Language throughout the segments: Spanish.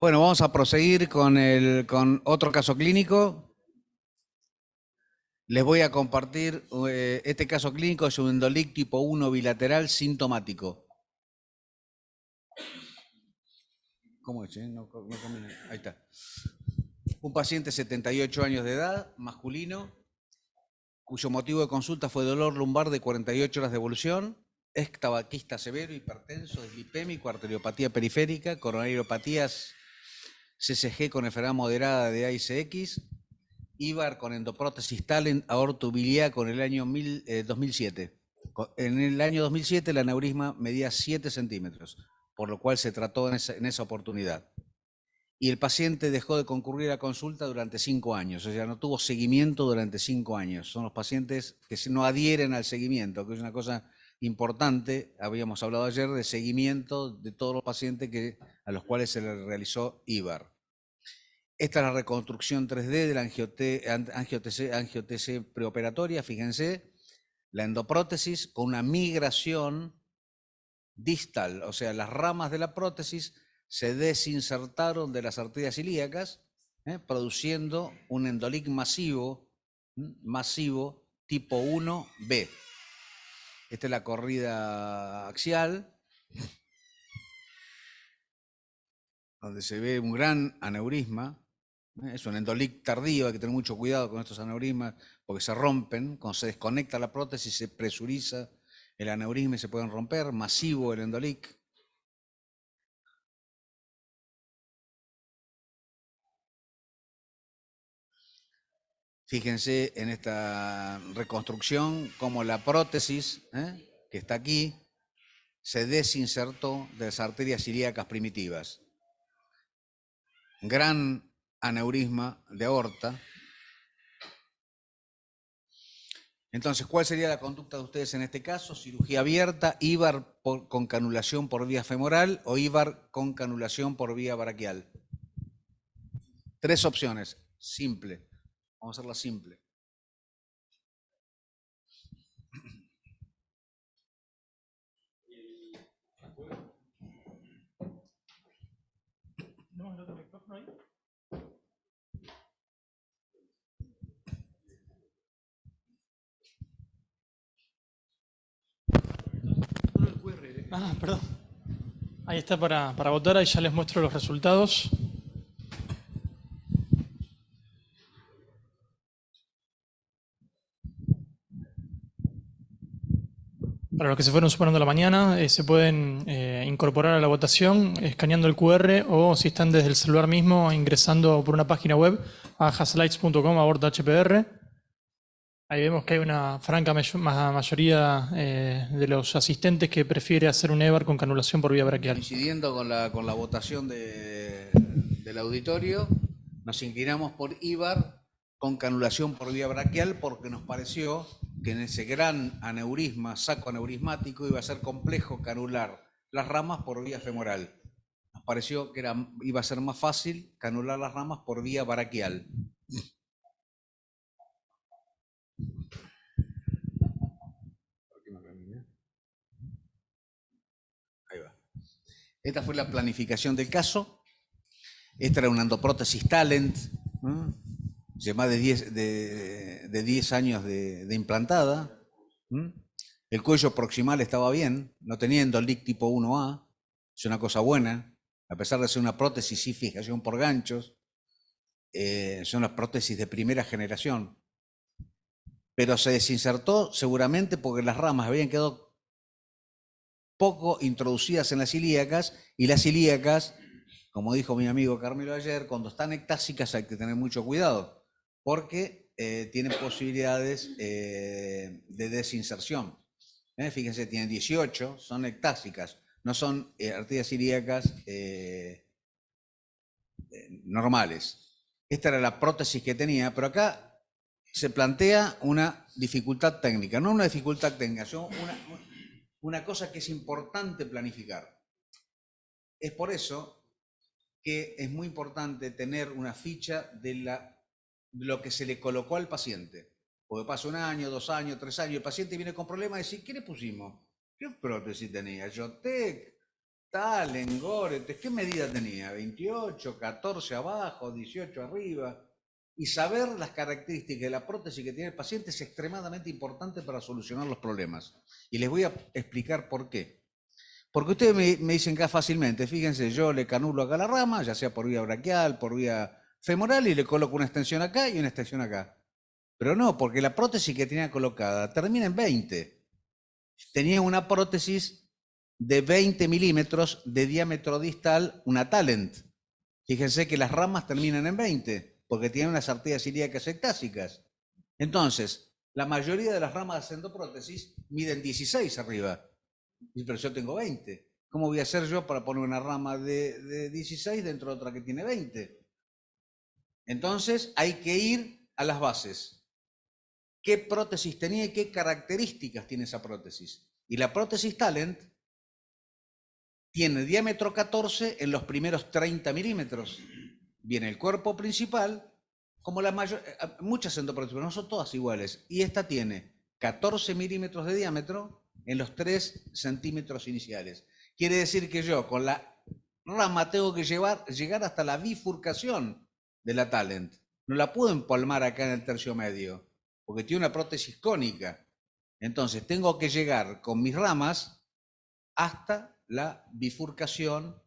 Bueno, vamos a proseguir con otro caso clínico. Les voy a compartir, este caso clínico es un endolic tipo 1 bilateral sintomático. ¿Cómo es? No camina. Ahí está. Un paciente 78 años de edad, masculino, cuyo motivo de consulta fue dolor lumbar de 48 horas de evolución, es tabaquista severo, hipertenso, dislipémico, arteriopatía periférica, coronariopatías CCG con enfermedad moderada de AICX, IVAR con endoprótesis Talent aortobiliar con el año 2007. En el año 2007 el aneurisma medía 7 centímetros, por lo cual se trató en esa oportunidad. Y el paciente dejó de concurrir a consulta durante 5 años, o sea, no tuvo seguimiento durante 5 años. Son los pacientes que no adhieren al seguimiento, que es una cosa importante. Habíamos hablado ayer de seguimiento de todos los pacientes a los cuales se les realizó IVAR. Esta es la reconstrucción 3D de la angiotc preoperatoria, fíjense, la endoprótesis con una migración distal, o sea, las ramas de la prótesis se desinsertaron de las arterias ilíacas, produciendo un endolic masivo tipo 1B. Esta es la corrida axial, donde se ve un gran aneurisma. Es un endolic tardío, hay que tener mucho cuidado con estos aneurismas porque se rompen, cuando se desconecta la prótesis se presuriza el aneurisma y se pueden romper, masivo el endolic. Fíjense en esta reconstrucción cómo la prótesis, que está aquí, se desinsertó de las arterias ilíacas primitivas. Gran aneurisma de aorta. Entonces, ¿cuál sería la conducta de ustedes en este caso? Cirugía abierta, IVAR con canulación por vía femoral o IVAR con canulación por vía braquial. 3 opciones, simple. Vamos a hacerla simple. Ah, perdón. Ahí está para votar, ahí ya les muestro los resultados. Para los que se fueron sumando a la mañana, se pueden incorporar a la votación escaneando el QR o si están desde el celular mismo ingresando por una página web a haslights.com/HPR. Ahí vemos que hay una franca mayoría de los asistentes que prefiere hacer un EVAR con canulación por vía braquial. Coincidiendo con la votación del auditorio, nos inclinamos por IVAR con canulación por vía braquial porque nos pareció que en ese gran aneurisma, saco aneurismático, iba a ser complejo canular las ramas por vía femoral. Nos pareció que iba a ser más fácil canular las ramas por vía braquial. Ahí va. Esta fue la planificación del caso. Esta era una endoprótesis Talent, ¿no? Más de 10 años de implantada. El cuello proximal estaba bien, no tenía endolic tipo 1A, es una cosa buena, a pesar de ser una prótesis y fijación por ganchos, son las prótesis de primera generación. Pero se desinsertó seguramente porque las ramas habían quedado poco introducidas en las ilíacas, y las ilíacas, como dijo mi amigo Carmelo ayer, cuando están ectásicas hay que tener mucho cuidado, porque tienen posibilidades de desinserción. Fíjense, tienen 18, son ectásicas, no son arterias ilíacas normales. Esta era la prótesis que tenía, pero acá se plantea una dificultad técnica, no una dificultad técnica, sino una cosa que es importante planificar. Es por eso que es muy importante tener una ficha de lo que se le colocó al paciente. Porque pasa 1 año, 2 años, 3 años, el paciente viene con problemas y dice, ¿qué le pusimos? ¿Qué prótesis tenía? ¿Jotec? Talen, Goretex, ¿qué medida tenía? 28, 14 abajo, 18 arriba. Y saber las características de la prótesis que tiene el paciente es extremadamente importante para solucionar los problemas. Y les voy a explicar por qué. Porque ustedes me dicen acá fácilmente, fíjense, yo le canulo acá la rama, ya sea por vía braquial, por vía femoral, y le coloco una extensión acá y una extensión acá. Pero no, porque la prótesis que tenía colocada termina en 20. Tenía una prótesis de 20 milímetros de diámetro distal, una Talent. Fíjense que las ramas terminan en 20, porque tienen unas arterias ilíacas ectásicas. Entonces, la mayoría de las ramas de endoprótesis miden 16 arriba, pero yo tengo 20. ¿Cómo voy a hacer yo para poner una rama de 16 dentro de otra que tiene 20? Entonces, hay que ir a las bases. ¿Qué prótesis tenía y qué características tiene esa prótesis? Y la prótesis Talent tiene diámetro 14 en los primeros 30 milímetros. Viene el cuerpo principal, como la mayor, muchas endoprótesis, pero no son todas iguales. Y esta tiene 14 milímetros de diámetro en los 3 centímetros iniciales. Quiere decir que yo con la rama tengo que llegar hasta la bifurcación de la Talent. No la puedo empalmar acá en el tercio medio, porque tiene una prótesis cónica. Entonces tengo que llegar con mis ramas hasta la bifurcación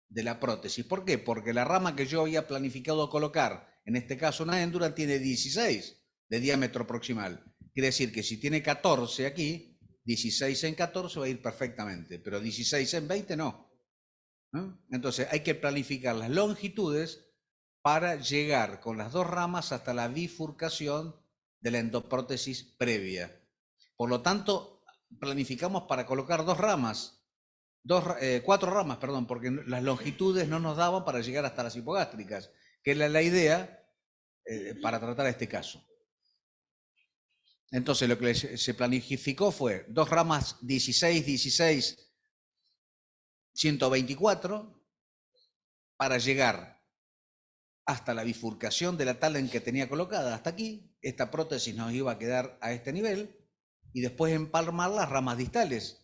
de la prótesis. ¿Por qué? Porque la rama que yo había planificado colocar, en este caso una Endurance, tiene 16 de diámetro proximal. Quiere decir que si tiene 14 aquí, 16 en 14 va a ir perfectamente, pero 16 en 20 no. Entonces hay que planificar las longitudes para llegar con las dos ramas hasta la bifurcación de la endoprótesis previa. Por lo tanto, planificamos para colocar 4 ramas, perdón, porque las longitudes no nos daban para llegar hasta las hipogástricas, que es la idea para tratar este caso. Entonces, lo que se planificó fue 2 ramas 16, 16, 124 para llegar hasta la bifurcación de la Talent que tenía colocada hasta aquí. Esta prótesis nos iba a quedar a este nivel y después empalmar las ramas distales.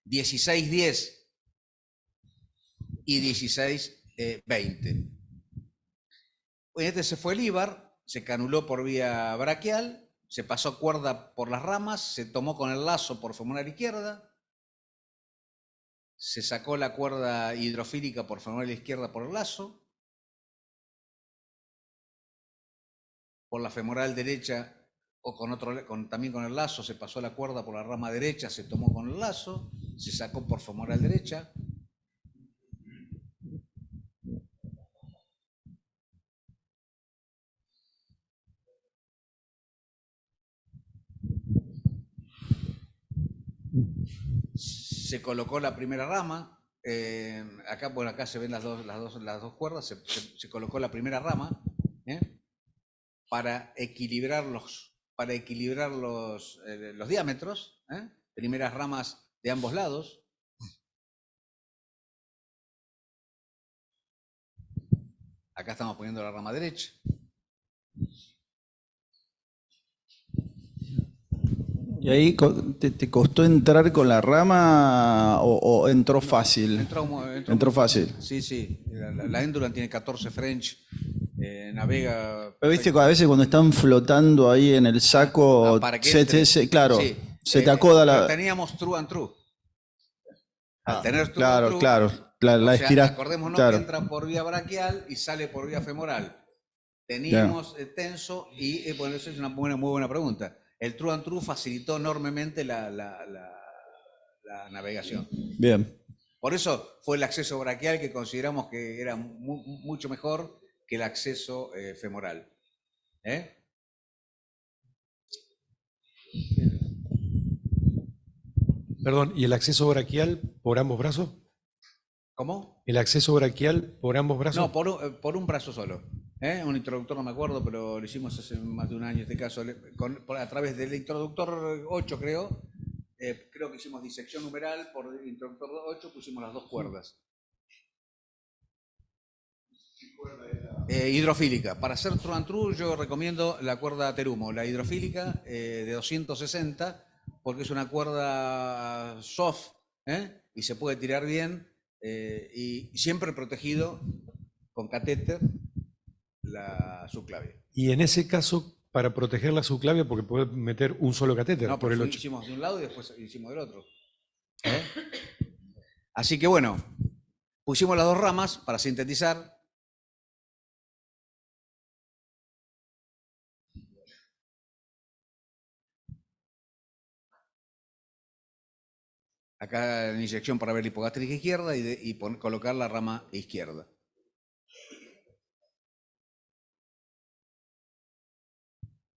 16, 10 y 16, 20. Este se fue el IVAR, se canuló por vía braquial, se pasó cuerda por las ramas, se tomó con el lazo por femoral izquierda, se sacó la cuerda hidrofílica por femoral izquierda por el lazo, por la femoral derecha o también con el lazo se pasó la cuerda por la rama derecha, se tomó con el lazo, se sacó por femoral derecha. Se colocó la primera rama, acá, bueno, acá se ven las dos cuerdas, se colocó la primera rama para equilibrar los diámetros, primeras ramas de ambos lados. Acá estamos poniendo la rama derecha. ¿Y ahí te costó entrar con la rama o entró fácil? Entró fácil. Sí. La Endurance tiene 14 French, navega... Pero viste que a veces cuando están flotando ahí en el saco, claro, sí, se te acoda la... Teníamos true and true. Al tener true claro, and true, claro, la estirás. Acordémonos claro. que entra por vía braquial y sale por vía femoral. Teníamos tenso y, bueno, eso es una muy buena pregunta. El True and True facilitó enormemente la navegación. Bien. Por eso fue el acceso braquial que consideramos que era mucho mejor que el acceso femoral. Perdón, ¿y el acceso braquial por ambos brazos? ¿Cómo? ¿El acceso braquial por ambos brazos? No, por un brazo solo. Un introductor, no me acuerdo, pero lo hicimos hace más de un año este caso, a través del introductor 8, creo. Creo que hicimos disección numeral, por el introductor 8 pusimos las 2 cuerdas. ¿Qué cuerda era? Hidrofílica. Para hacer true and true yo recomiendo la cuerda Terumo, la hidrofílica de 260, porque es una cuerda soft, y se puede tirar bien y siempre protegido con catéter la subclavia. Y en ese caso, para proteger la subclavia, porque puede meter un solo catéter No, por el pero 8. hicimos de un lado y después hicimos del otro. Así que bueno, pusimos las dos ramas para sintetizar. Acá la inyección para ver la hipogástrica izquierda y colocar la rama izquierda.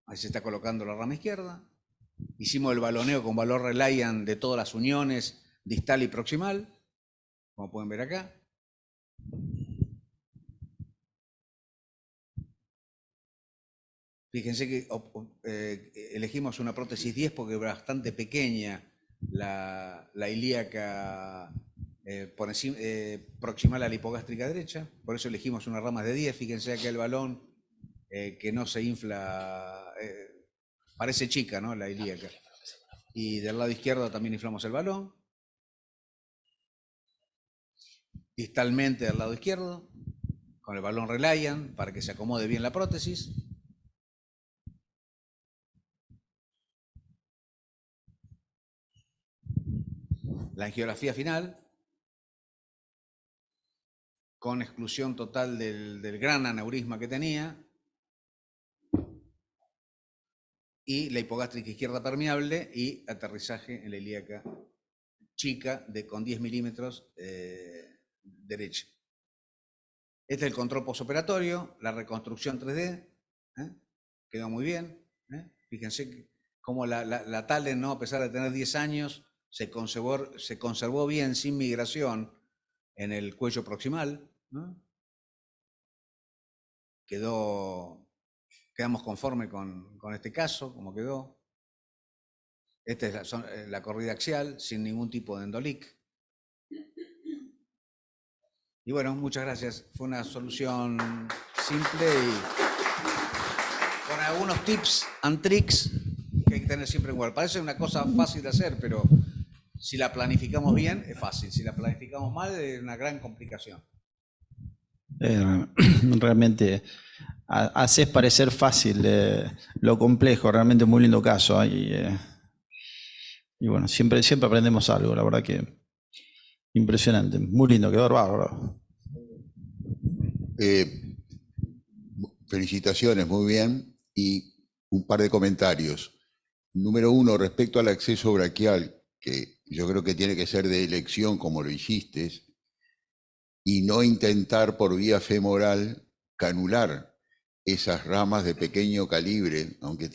Ahí se está colocando la rama izquierda. Hicimos el baloneo con valor Reliant de todas las uniones distal y proximal, como pueden ver acá. Fíjense que elegimos una prótesis 10 porque es bastante pequeña la ilíaca por encima, proximal a la hipogástrica derecha, por eso elegimos una rama de 10. Fíjense acá el balón que no se infla, parece chica, ¿no? La ilíaca. Y del lado izquierdo también inflamos el balón. Distalmente del lado izquierdo, con el balón Reliant para que se acomode bien la prótesis. La angiografía final, con exclusión total del gran aneurisma que tenía, y la hipogástrica izquierda permeable y aterrizaje en la ilíaca chica con 10 milímetros derecha. Este es el control postoperatorio, la reconstrucción 3D, quedó muy bien. Fíjense cómo la Talen, ¿no? A pesar de tener 10 años, se conservó bien, sin migración, en el cuello proximal, ¿no? Quedamos conforme con este caso, como quedó. Esta es la corrida axial, sin ningún tipo de endolic. Y bueno, muchas gracias. Fue una solución simple y con algunos tips and tricks que hay que tener siempre en cuenta. Parece una cosa fácil de hacer, pero si la planificamos bien, es fácil. Si la planificamos mal, es una gran complicación. Realmente haces parecer fácil lo complejo, realmente muy lindo caso. Y bueno, siempre aprendemos algo, la verdad que impresionante, muy lindo, quedó bárbaro. Felicitaciones, muy bien. Y un par de comentarios. Número uno, respecto al acceso braquial, que yo creo que tiene que ser de elección como lo hiciste, y no intentar por vía femoral canular esas ramas de pequeño calibre, aunque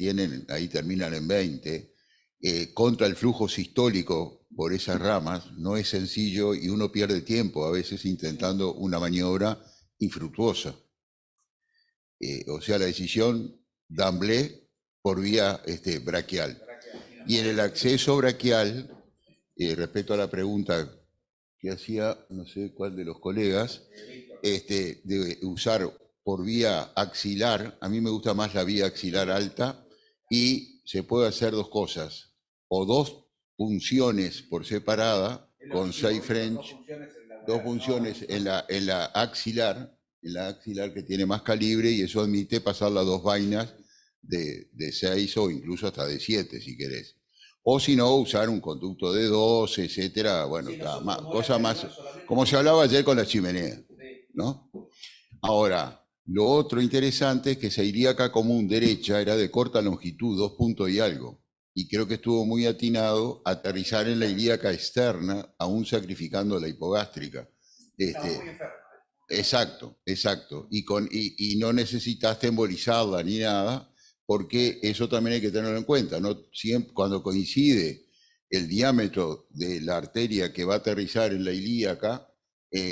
ahí terminan en 20, contra el flujo sistólico por esas ramas. No es sencillo y uno pierde tiempo a veces intentando una maniobra infructuosa. O sea, la decisión d'emblée por vía braquial. Y en el acceso braquial, respecto a la pregunta que hacía, no sé cuál de los colegas, de usar por vía axilar, a mí me gusta más la vía axilar alta, y se puede hacer dos cosas, o dos punciones por separada, con 6 French, dos punciones en la axilar, que tiene más calibre, y eso admite pasar las dos vainas de 6 o incluso hasta de 7 si querés. O si no, usar un conducto de 12, etcétera. Bueno, sí, cosa más, como se hablaba ayer con la chimenea, ¿no? Ahora, lo otro interesante es que esa ilíaca común derecha era de corta longitud, 2 puntos y algo. Y creo que estuvo muy atinado aterrizar en la ilíaca externa, aún sacrificando la hipogástrica. Exacto. Y no necesitaste embolizarla ni nada, porque eso también hay que tenerlo en cuenta, ¿no? Siempre, cuando coincide el diámetro de la arteria que va a aterrizar en la ilíaca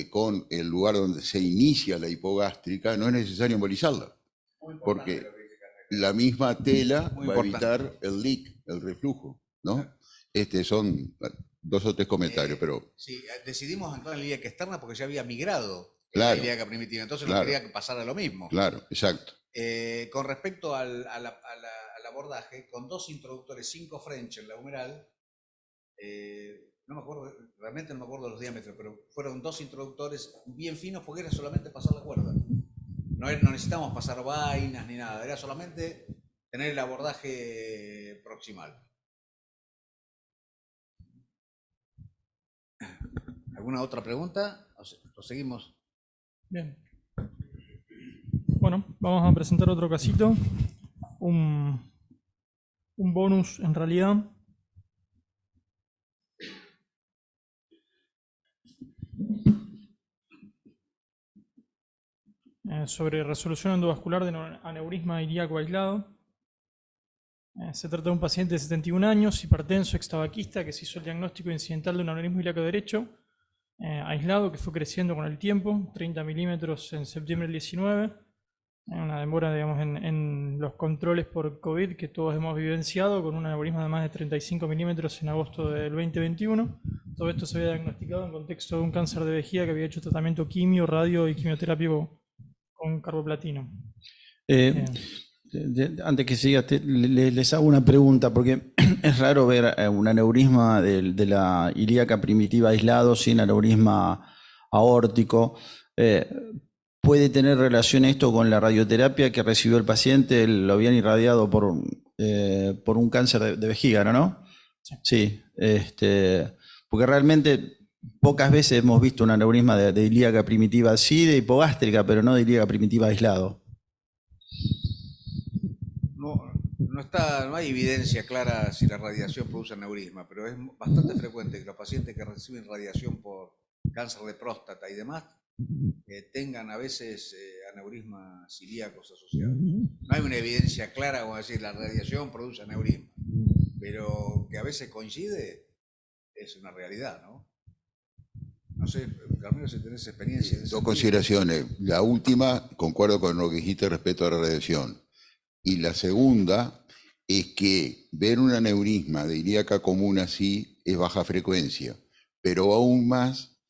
con el lugar donde se inicia la hipogástrica, no es necesario embolizarla, porque la misma tela va a evitar el leak, el reflujo, ¿no? Son 2 o 3 comentarios, pero... Sí, decidimos entrar en la ilíaca externa porque ya había migrado claro, la ilíaca primitiva, entonces claro, no quería que pasara lo mismo. Claro, exacto. Con respecto al abordaje, con 2 introductores 5 French en la humeral, no me acuerdo, realmente no me acuerdo de los diámetros, pero fueron 2 introductores bien finos porque era solamente pasar la cuerda. No necesitamos pasar vainas ni nada, era solamente tener el abordaje proximal. ¿Alguna otra pregunta? ¿O seguimos? Bien. Bueno, vamos a presentar otro casito. Un bonus en realidad. Sobre resolución endovascular de aneurisma ilíaco aislado. Se trata de un paciente de 71 años, hipertenso, extabaquista, que se hizo el diagnóstico incidental de un aneurisma ilíaco derecho, aislado, que fue creciendo con el tiempo, 30 milímetros en septiembre del 19. Una demora, digamos, en los controles por COVID que todos hemos vivenciado, con un aneurisma de más de 35 milímetros en agosto del 2021. Todo esto se había diagnosticado en contexto de un cáncer de vejiga que había hecho tratamiento quimio, radio y quimioterapia con carboplatino. Antes que sigas, les hago una pregunta, porque es raro ver un aneurisma de la ilíaca primitiva aislado sin aneurisma aórtico. ¿Puede tener relación esto con la radioterapia que recibió el paciente? Lo habían irradiado por un cáncer de vejiga, ¿no? Sí. Porque realmente pocas veces hemos visto un aneurisma de ilíaca primitiva, sí de hipogástrica, pero no de ilíaca primitiva aislado. No hay evidencia clara si la radiación produce aneurisma, pero es bastante frecuente que los pacientes que reciben radiación por cáncer de próstata y demás tengan a veces aneurismas ilíacos asociados. No hay una evidencia clara como decir la radiación produce aneurisma, pero que a veces coincide es una realidad, ¿no? No sé, Carmelo, si tenés experiencia. Dos consideraciones. La última, concuerdo con lo que dijiste respecto a la radiación. Y la segunda es que ver un aneurisma de ilíaca común así es baja frecuencia, pero aún más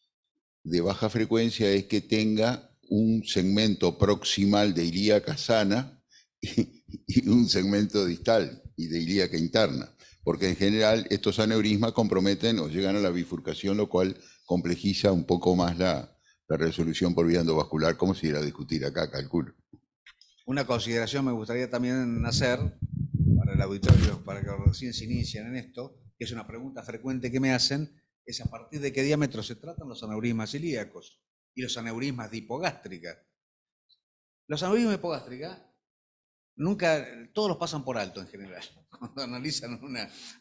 de baja frecuencia es que tenga un segmento proximal de ilíaca sana y un segmento distal y de ilíaca interna, porque en general estos aneurismas comprometen o llegan a la bifurcación, lo cual complejiza un poco más la resolución por vía endovascular, como si era a discutir acá, calculo. Una consideración me gustaría también hacer para el auditorio, para que recién se inician en esto, que es una pregunta frecuente que me hacen, es a partir de qué diámetro se tratan los aneurismas ilíacos y los aneurismas de hipogástrica. Los aneurismas de hipogástrica, todos los pasan por alto en general. Cuando analizan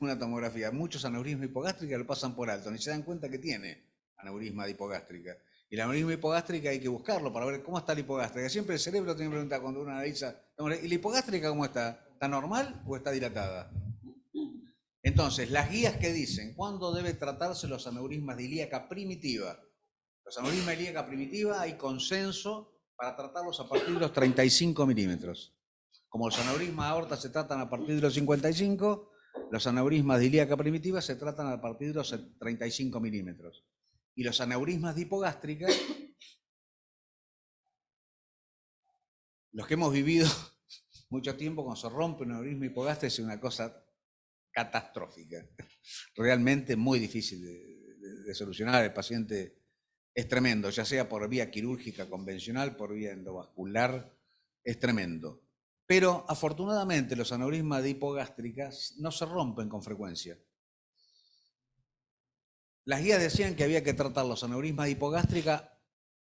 una tomografía, muchos aneurismas de hipogástrica lo pasan por alto, ni se dan cuenta que tiene aneurisma de hipogástrica. Y el aneurisma hipogástrica hay que buscarlo para ver cómo está la hipogástrica. Siempre el cerebro tiene que preguntar cuando uno analiza, ¿y la hipogástrica cómo está? ¿Está normal o está dilatada? Entonces, las guías que dicen cuándo debe tratarse los aneurismas de ilíaca primitiva. Los aneurismas de ilíaca primitiva hay consenso para tratarlos a partir de los 35 milímetros. Como los aneurismas de aorta se tratan a partir de los 55, los aneurismas de ilíaca primitiva se tratan a partir de los 35 milímetros. Y los aneurismas de hipogástrica, los que hemos vivido mucho tiempo, cuando se rompe un aneurisma hipogástrico es una cosa catastrófica, realmente muy difícil de solucionar. El paciente es tremendo, ya sea por vía quirúrgica convencional, por vía endovascular, es tremendo. Pero afortunadamente los aneurismas de hipogástrica no se rompen con frecuencia. Las guías decían que había que tratar los aneurismas de hipogástrica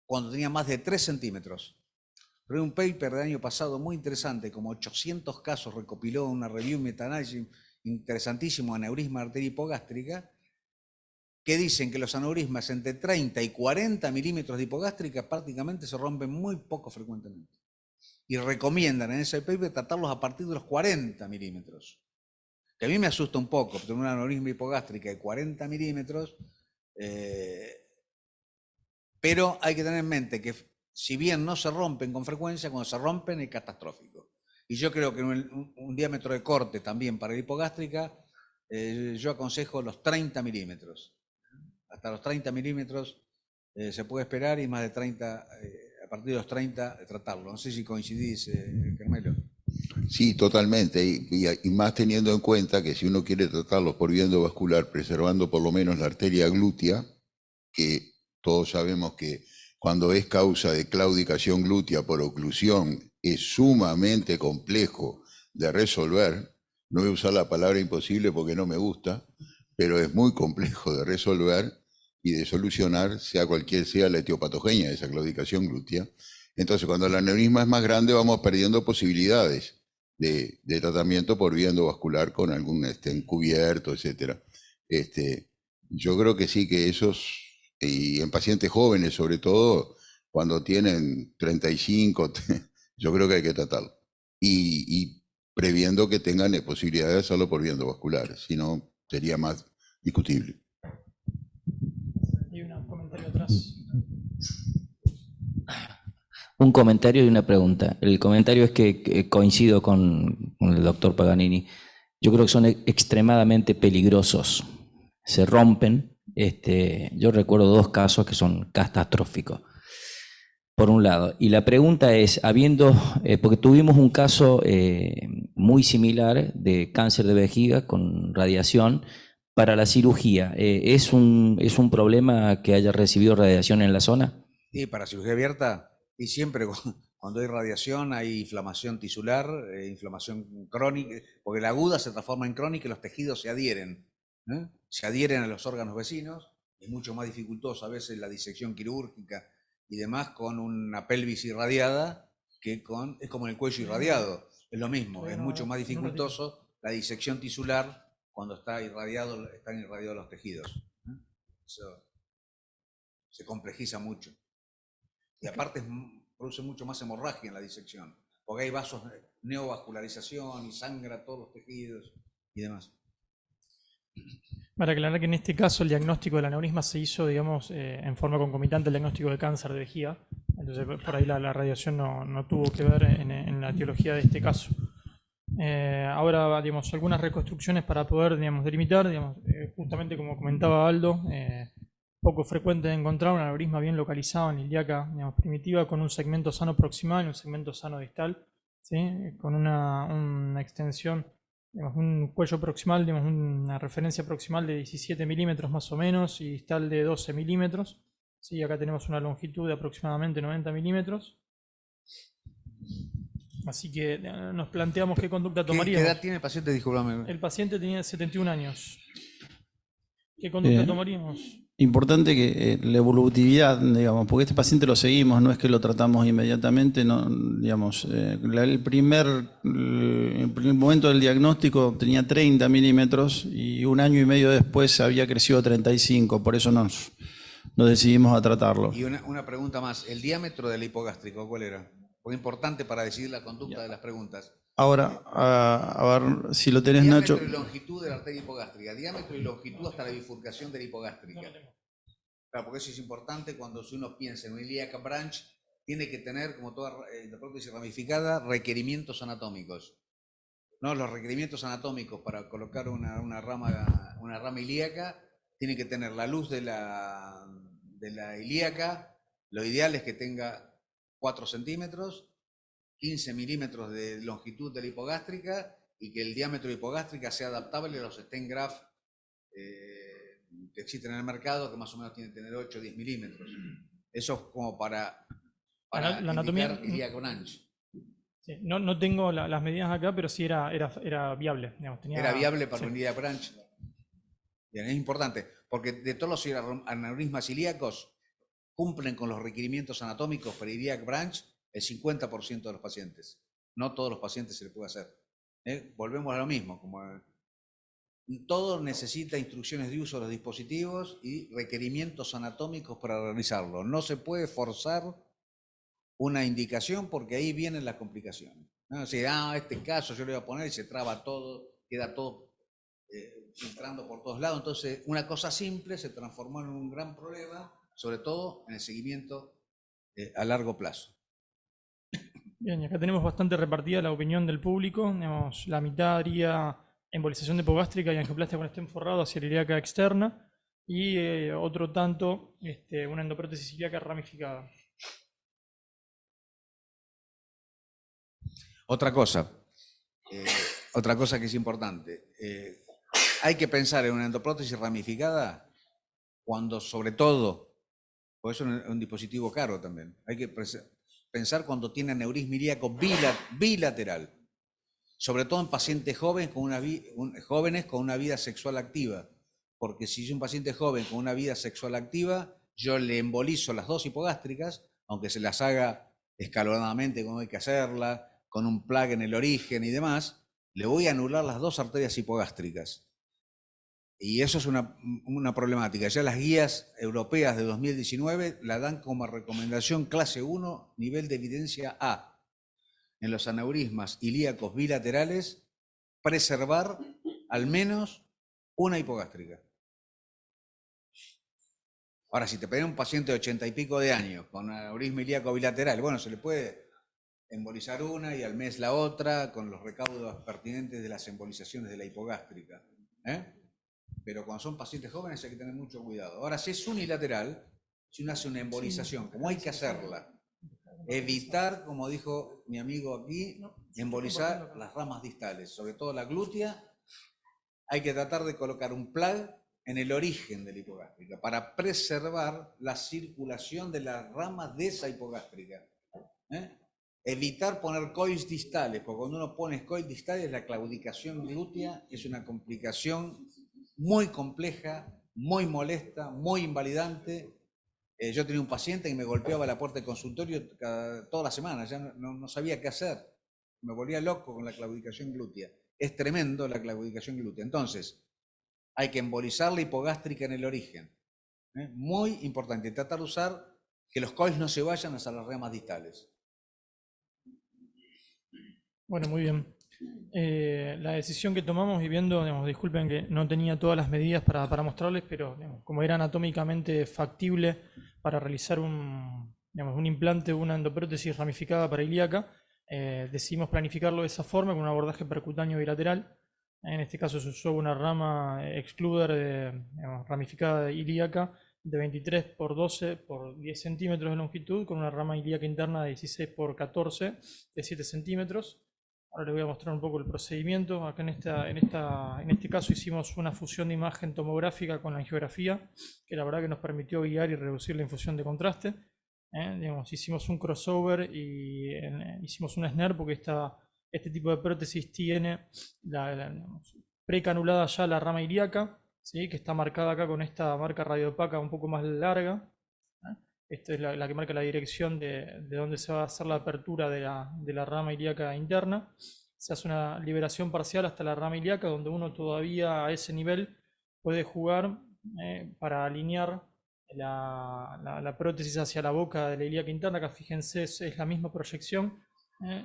cuando tenía más de 3 centímetros. Pero hay un paper del año pasado muy interesante, como 800 casos recopiló una review meta-análisis interesantísimo, aneurisma de arteria hipogástrica, que dicen que los aneurismas entre 30 y 40 milímetros de hipogástrica prácticamente se rompen muy poco frecuentemente. Y recomiendan en ese paper tratarlos a partir de los 40 milímetros. Que a mí me asusta un poco, tener una aneurisma hipogástrica de 40 milímetros, pero hay que tener en mente que si bien no se rompen con frecuencia, cuando se rompen es catastrófico. Y yo creo que un diámetro de corte también para la hipogástrica, yo aconsejo los 30 milímetros. Hasta los 30 milímetros se puede esperar y más de 30, a partir de los 30 tratarlo. No sé si coincidís, Carmelo. Sí, totalmente. Y más teniendo en cuenta que si uno quiere tratarlos por vía endovascular, preservando por lo menos la arteria glútea, que todos sabemos que cuando es causa de claudicación glútea por oclusión es sumamente complejo de resolver. No voy a usar la palabra imposible porque no me gusta, pero es muy complejo de resolver y de solucionar, sea cualquier sea la etiopatogenia de esa claudicación glútea. Entonces, cuando el aneurisma es más grande, vamos perdiendo posibilidades de tratamiento por vía endovascular con algún encubierto, etc. Yo creo que sí, que esos, y en pacientes jóvenes sobre todo, cuando tienen 35, yo creo que hay que tratarlo. Y previendo que tengan posibilidad de hacerlo por vía endovascular, si no sería más discutible. Hay un comentario atrás. Un comentario y una pregunta. El comentario es que coincido con el doctor Paganini. Yo creo que son extremadamente peligrosos. Se rompen. Yo recuerdo 2 casos que son catastróficos, por un lado. Y la pregunta es, porque tuvimos un caso muy similar de cáncer de vejiga con radiación para la cirugía. ¿Es un problema que haya recibido radiación en la zona? Y para cirugía abierta, y siempre cuando hay radiación hay inflamación tisular, inflamación crónica, porque la aguda se transforma en crónica y los tejidos se adhieren. Se adhieren a los órganos vecinos. Es mucho más dificultoso a veces la disección quirúrgica y demás con una pelvis irradiada es como el cuello irradiado. Es lo mismo, es mucho más dificultoso la disección tisular cuando están irradiados los tejidos. Eso se complejiza mucho. Y aparte produce mucho más hemorragia en la disección, porque hay vasos, neovascularización y sangra todos los tejidos y demás. Para aclarar que en este caso el diagnóstico del aneurisma se hizo, digamos, en forma concomitante al diagnóstico de cáncer de vejiga. Entonces, por ahí la radiación no tuvo que ver en la etiología de este caso. Ahora, digamos, algunas reconstrucciones para poder, digamos, delimitar, digamos, justamente como comentaba Aldo, poco frecuente de encontrar un aneurisma bien localizado en ilíaca, digamos, primitiva, con un segmento sano proximal y un segmento sano distal, ¿sí? Con una extensión, digamos, un cuello proximal, digamos, una referencia proximal de 17 milímetros más o menos y distal de 12 milímetros. ¿Sí? Acá tenemos una longitud de aproximadamente 90 milímetros. Así que nos planteamos qué conducta tomaríamos. ¿Qué edad tiene el paciente? Disculpame. El paciente tenía 71 años. ¿Qué conducta tomaríamos? Importante que la evolutividad, digamos, porque este paciente lo seguimos, no es que lo tratamos inmediatamente, no, digamos, el primer momento del diagnóstico tenía 30 milímetros y 1 año y medio después había crecido a 35, por eso nos decidimos a tratarlo. Y una pregunta más, ¿el diámetro del hipogástrico cuál era? Porque es importante para decidir la conducta de las preguntas. Ahora, a ver si lo tenés, Diámetro Nacho. y longitud de la arteria hipogástrica, diámetro y longitud hasta la bifurcación de la hipogástrica. Claro, porque eso es importante cuando uno piensa en una iliac branch, tiene que tener, como toda la prótesis ramificada, requerimientos anatómicos. ¿No? Los requerimientos anatómicos para colocar una rama ilíaca tienen que tener la luz de la ilíaca, lo ideal es que tenga 4 centímetros, 15 milímetros de longitud de la hipogástrica y que el diámetro de hipogástrica sea adaptable a los stent graft que existen en el mercado, que más o menos tienen que tener 8 o 10 milímetros. Eso es como para la anatomía ilíaco branch. Sí, no tengo las medidas acá, pero sí era viable. Digamos, era viable para un iliac branch. Bien, es importante, porque de todos los aneurismas ilíacos cumplen con los requerimientos anatómicos para iliac branch el 50% de los pacientes. No todos los pacientes se le puede hacer. Volvemos a lo mismo, como todo necesita instrucciones de uso de los dispositivos y requerimientos anatómicos para realizarlo. No se puede forzar una indicación porque ahí vienen las complicaciones. ¿No? O sea, este caso yo le voy a poner y se traba todo, queda todo filtrando por todos lados. Entonces, una cosa simple se transformó en un gran problema, sobre todo en el seguimiento a largo plazo. Bien, y acá tenemos bastante repartida la opinión del público. Digamos, la mitad haría embolización de hipogástrica y angioplastia con stent forrado hacia la ilíaca externa y otro tanto una endoprótesis ilíaca ramificada. Otra cosa, Otra cosa que es importante, hay que pensar en una endoprótesis ramificada cuando, sobre todo, por eso es un dispositivo caro también, hay que pensar cuando tiene aneurisma ilíaco bilateral, sobre todo en pacientes jóvenes con una vida sexual activa, porque si es un paciente joven con una vida sexual activa, yo le embolizo las dos hipogástricas, aunque se las haga escalonadamente como hay que hacerla, con un plug en el origen y demás, le voy a anular las dos arterias hipogástricas. Y eso es una problemática. Ya las guías europeas de 2019 la dan como recomendación clase 1, nivel de evidencia A. En los aneurismas ilíacos bilaterales, preservar al menos una hipogástrica. Ahora, si te pedí un paciente de 80 y pico de años con aneurisma ilíaco bilateral, bueno, se le puede embolizar una y al mes la otra con los recaudos pertinentes de las embolizaciones de la hipogástrica. Pero cuando son pacientes jóvenes hay que tener mucho cuidado. Ahora, si es unilateral, si uno hace una embolización, como hay que hacerla, evitar, como dijo mi amigo aquí, embolizar las ramas distales, sobre todo la glútea, hay que tratar de colocar un plug en el origen de la hipogástrica para preservar la circulación de las ramas de esa hipogástrica. Evitar poner coils distales, porque cuando uno pone coils distales, la claudicación glútea es una complicación muy compleja, muy molesta, muy invalidante. Yo tenía un paciente que me golpeaba la puerta del consultorio toda la semana, ya no sabía qué hacer. Me volvía loco con la claudicación glútea. Es tremendo la claudicación glútea. Entonces, hay que embolizar la hipogástrica en el origen. Muy importante, tratar de usar que los coils no se vayan hacia las ramas distales. Bueno, muy bien. La decisión que tomamos, y viendo, digamos, disculpen que no tenía todas las medidas para mostrarles, pero digamos, como era anatómicamente factible para realizar un implante o una endoprótesis ramificada para ilíaca, decidimos planificarlo de esa forma, con un abordaje percutáneo bilateral. En este caso se usó una rama excluder ramificada ilíaca de 23 por 12 por 10 centímetros de longitud, con una rama ilíaca interna de 16 por 14 de 7 centímetros. Ahora les voy a mostrar un poco el procedimiento. Acá en este caso hicimos una fusión de imagen tomográfica con la angiografía, que la verdad que nos permitió guiar y reducir la infusión de contraste. Hicimos un crossover y hicimos un snare porque este tipo de prótesis tiene precanulada ya la rama ilíaca, ¿sí? Que está marcada acá con esta marca radiopaca un poco más larga. Esta es la que marca la dirección de donde se va a hacer la apertura de la rama ilíaca interna. Se hace una liberación parcial hasta la rama ilíaca, donde uno todavía a ese nivel puede jugar para alinear la prótesis hacia la boca de la ilíaca interna, que fíjense es la misma proyección,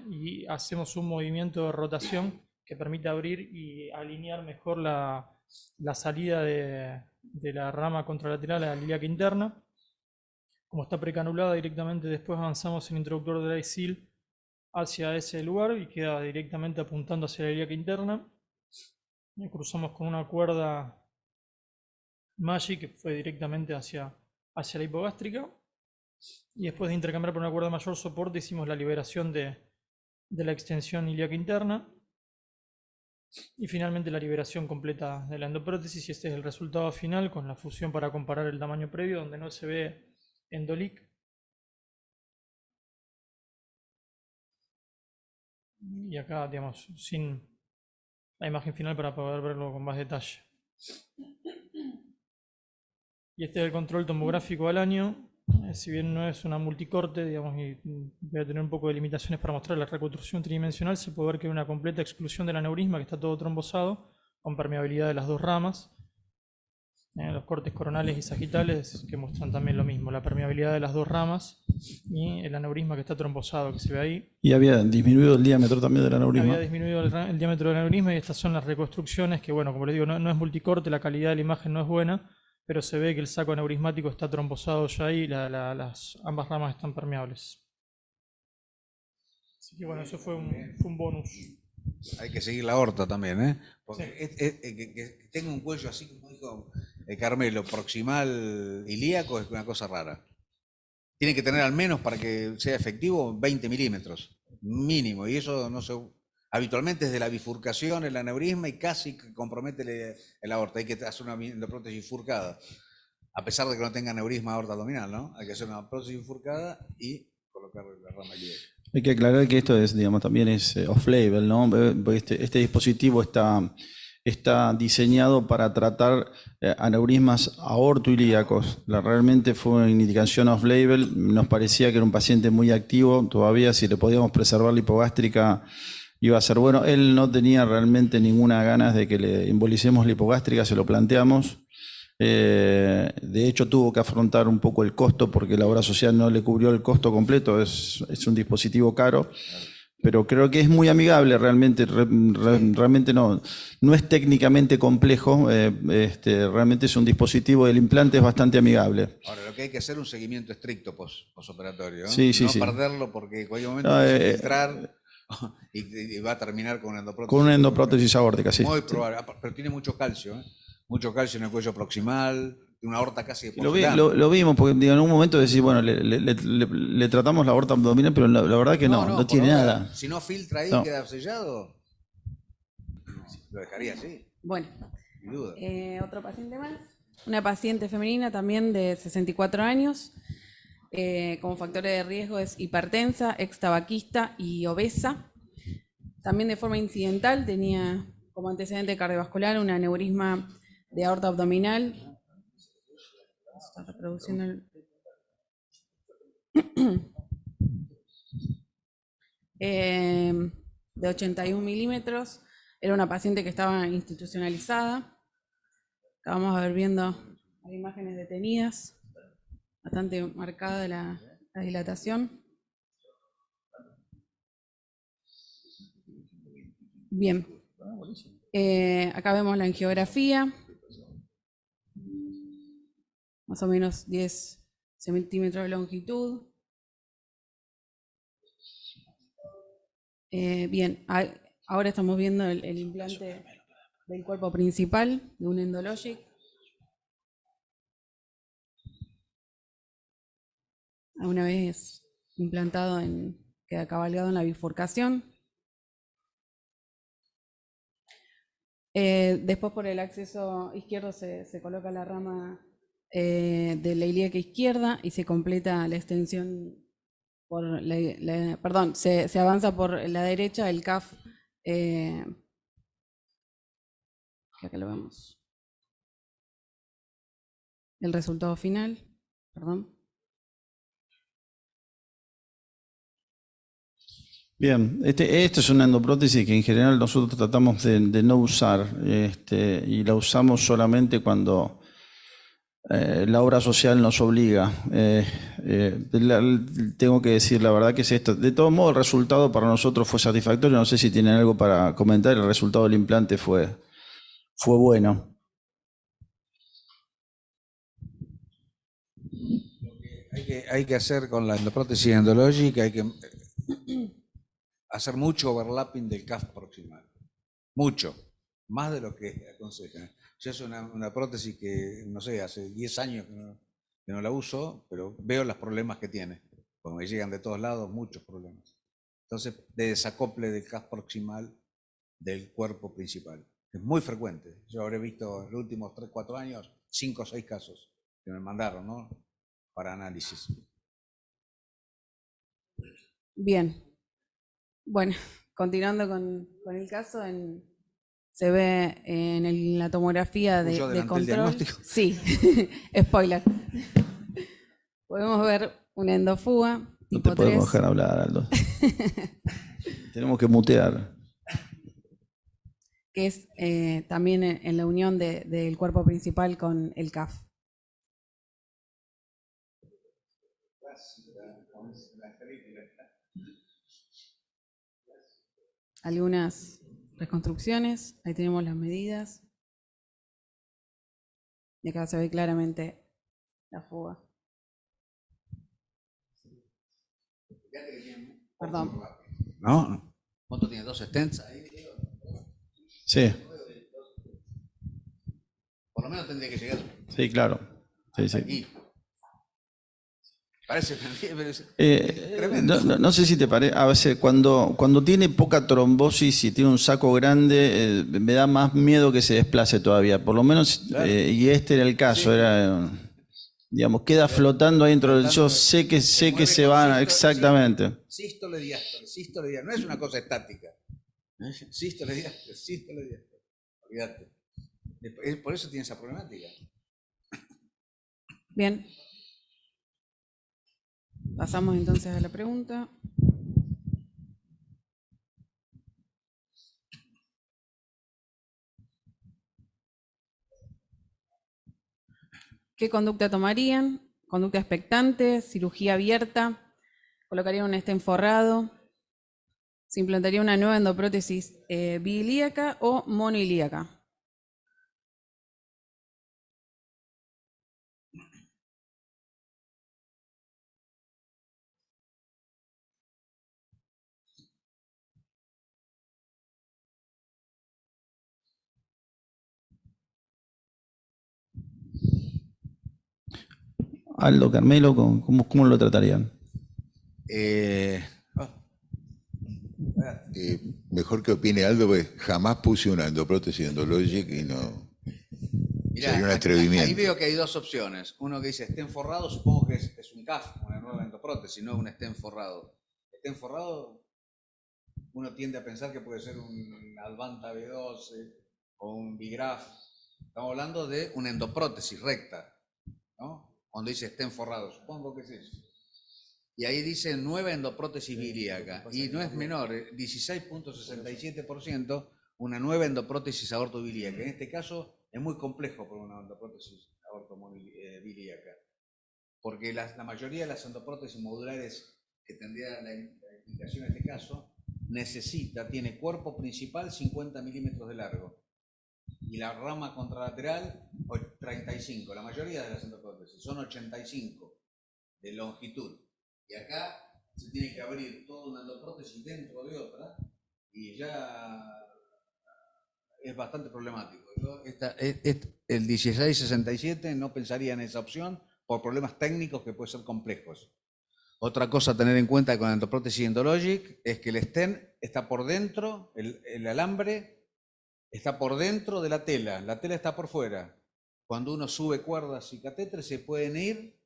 y hacemos un movimiento de rotación que permite abrir y alinear mejor la salida de la rama contralateral a la ilíaca interna. Como está precanulada directamente, después avanzamos el introductor de ICIL hacia ese lugar y queda directamente apuntando hacia la ilíaca interna. Y cruzamos con una cuerda Magic que fue directamente hacia la hipogástrica. Y después de intercambiar por una cuerda mayor soporte, hicimos la liberación de la extensión ilíaca interna. Y finalmente la liberación completa de la endoprótesis. Y este es el resultado final con la fusión para comparar el tamaño previo, donde no se ve endolic. Y acá, digamos, sin la imagen final para poder verlo con más detalle. Y este es el control tomográfico al año. Si bien no es una multicorte, digamos, y voy a tener un poco de limitaciones para mostrar la reconstrucción tridimensional, se puede ver que hay una completa exclusión del aneurisma, que está todo trombosado, con permeabilidad de las dos ramas. Los cortes coronales y sagitales que muestran también lo mismo, la permeabilidad de las dos ramas y el aneurisma que está trombosado, que se ve ahí. Y había disminuido el diámetro también del aneurisma. Había disminuido el diámetro del aneurisma y estas son las reconstrucciones que, bueno, como les digo, no es multicorte, la calidad de la imagen no es buena, pero se ve que el saco aneurismático está trombosado ya ahí y ambas ramas están permeables. Así que bueno, eso fue un bonus. Hay que seguir la aorta también, porque que tenga un cuello así como dijo Carmelo, proximal ilíaco es una cosa rara. Tiene que tener al menos, para que sea efectivo, 20 milímetros mínimo, y eso no se Habitualmente es de la bifurcación, el aneurisma, y casi que compromete el aorta. Hay que hacer una endoprótesis bifurcada, a pesar de que no tenga aneurisma aorta abdominal, ¿no? Hay que hacer una prótesis bifurcada y colocar la rama ilíaca. Hay que aclarar que esto es, digamos, también es off-label, ¿no? Este dispositivo está diseñado para tratar aneurismas aortoilíacos. Realmente fue una indicación off-label. Nos parecía que era un paciente muy activo. Todavía, si le podíamos preservar la hipogástrica, iba a ser bueno. Él no tenía realmente ninguna ganas de que le embolicemos la hipogástrica, se lo planteamos. De hecho, tuvo que afrontar un poco el costo porque la obra social no le cubrió el costo completo. Es un dispositivo caro, pero creo que es muy amigable realmente. Realmente no es técnicamente complejo. Realmente es un dispositivo, el implante es bastante amigable. Ahora, lo que hay que hacer es un seguimiento estricto posoperatorio, ¿no? Sí, sí, no sí. perderlo porque en cualquier momento No, va a filtrar y va a terminar con una endoprótesis. Con una endoprótesis aórtica, sí. Muy probable, pero tiene mucho calcio, ¿eh? Mucho calcio en el cuello proximal, una aorta casi de Lo porcelana. vimos, porque digo, en un momento decís, bueno, le tratamos la aorta abdominal, pero la verdad que no por tiene ahora, nada. Si no filtra ahí, No. queda sellado, lo dejaría así, Bueno, sin duda. otro paciente más. Una paciente femenina también de 64 años. Como factores de riesgo es hipertensa, extabaquista y obesa. También de forma incidental tenía como antecedente cardiovascular un aneurisma de aorta abdominal. Está reproduciendo de 81 milímetros. Era una paciente que estaba institucionalizada. Acabamos de ver viendo las imágenes detenidas. Bastante marcada la dilatación. Bien. Acá vemos la angiografía. Más o menos 10 centímetros de longitud. Bien, ahora estamos viendo el implante del cuerpo principal de un Endologic. Una vez implantado, queda cabalgado en la bifurcación. Después por el acceso izquierdo se coloca la rama de la ilíaca izquierda y se completa la extensión por perdón, se avanza por la derecha el CAF, que acá lo vemos. El resultado final, perdón. Bien, esto es una endoprótesis que en general nosotros tratamos de no usar, y la usamos solamente cuando la obra social nos obliga. Tengo que decir la verdad que es esto. De todo modo, el resultado para nosotros fue satisfactorio. No sé si tienen algo para comentar. El resultado del implante fue bueno. Hay que hacer con la endoprótesis endológica, hay que hacer mucho overlapping del CAF proximal. Mucho. Más de lo que aconsejan. Yo es una prótesis que, no sé, hace 10 años que no la uso, pero veo los problemas que tiene. Porque me llegan de todos lados muchos problemas. Entonces, de desacople del CAF proximal del cuerpo principal. Es muy frecuente. Yo habré visto en los últimos 3, 4 años 5 o 6 casos que me mandaron, ¿no? Para análisis. Bien. Bueno, continuando con el caso, se ve en la tomografía de control. Diagnóstico. Sí, spoiler. Podemos ver una endofuga No tipo te podemos 3. dejar hablar, Aldo. Tenemos que mutear. Que es también en la unión del cuerpo principal con el CAF. Algunas reconstrucciones, ahí tenemos las medidas. Y acá se ve claramente la fuga. Perdón. ¿No? ¿Cuánto tiene? 2 stents ahí. Sí. Por lo menos tendría que llegar Sí, claro. Sí, sí. aquí. Parece mentira, pero es No, tremendo. no sé si te parece, a veces cuando tiene poca trombosis y tiene un saco grande, me da más miedo que se desplace todavía. Por lo menos, Claro. y este era el caso, Sí. era, digamos, queda flotando ahí dentro del. Yo Flotando, sé que mueve se con van, sístole, exactamente. sístole, diástole, sístole, diástole. No es una cosa estática. Sístole, diástole, sístole, diástole. Olvídate. Por eso tiene esa problemática. Bien. Pasamos entonces a la pregunta. ¿Qué conducta tomarían? Conducta expectante, cirugía abierta, colocarían un stent forrado, se implantaría una nueva endoprótesis biilíaca o monoilíaca. Aldo, Carmelo, ¿cómo lo tratarían? Oh, Mejor que opine Aldo, porque jamás puse una endoprótesis endologic y no. mirá, Sería un ahí atrevimiento. veo que hay dos opciones. Uno que dice stent forrado, supongo que es un CAF, una nueva endoprótesis, no un stent forrado. Stent forrado, uno tiende a pensar que puede ser un Advanta B12 o un Bigraf. Estamos hablando de una endoprótesis recta, ¿no? Cuando dice stent forrado, supongo que es eso. Y ahí dice nueva endoprótesis bilíaca, y no es menor, 16.67%, una nueva endoprótesis aortobilíaca. En este caso es muy complejo por una endoprótesis aortobilíaca, porque la mayoría de las endoprótesis modulares que tendría la indicación en este caso, tiene cuerpo principal 50 milímetros de largo, y la rama contralateral 35. La mayoría de las endoprótesis son 85 de longitud. Y acá se tiene que abrir toda una endoprótesis dentro de otra y ya es bastante problemático. Yo el 1667 no pensaría en esa opción por problemas técnicos que pueden ser complejos. Otra cosa a tener en cuenta con la endoprótesis endologic es que el stent está por dentro, el alambre está por dentro de la tela está por fuera. Cuando uno sube cuerdas y catéteres se pueden ir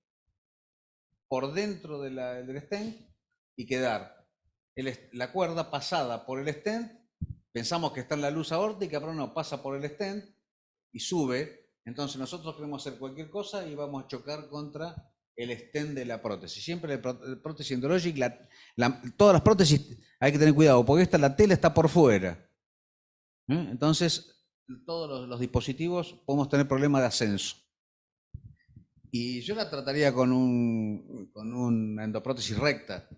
por dentro del stent y quedar la cuerda pasada por el stent. Pensamos que está en la luz aórtica, pero no, pasa por el stent y sube. Entonces nosotros queremos hacer cualquier cosa y vamos a chocar contra el stent de la prótesis. Siempre la prótesis endológica, todas las prótesis hay que tener cuidado, porque la tela está por fuera. Entonces, todos los dispositivos podemos tener problemas de ascenso. Y yo la trataría con una endoprótesis recta,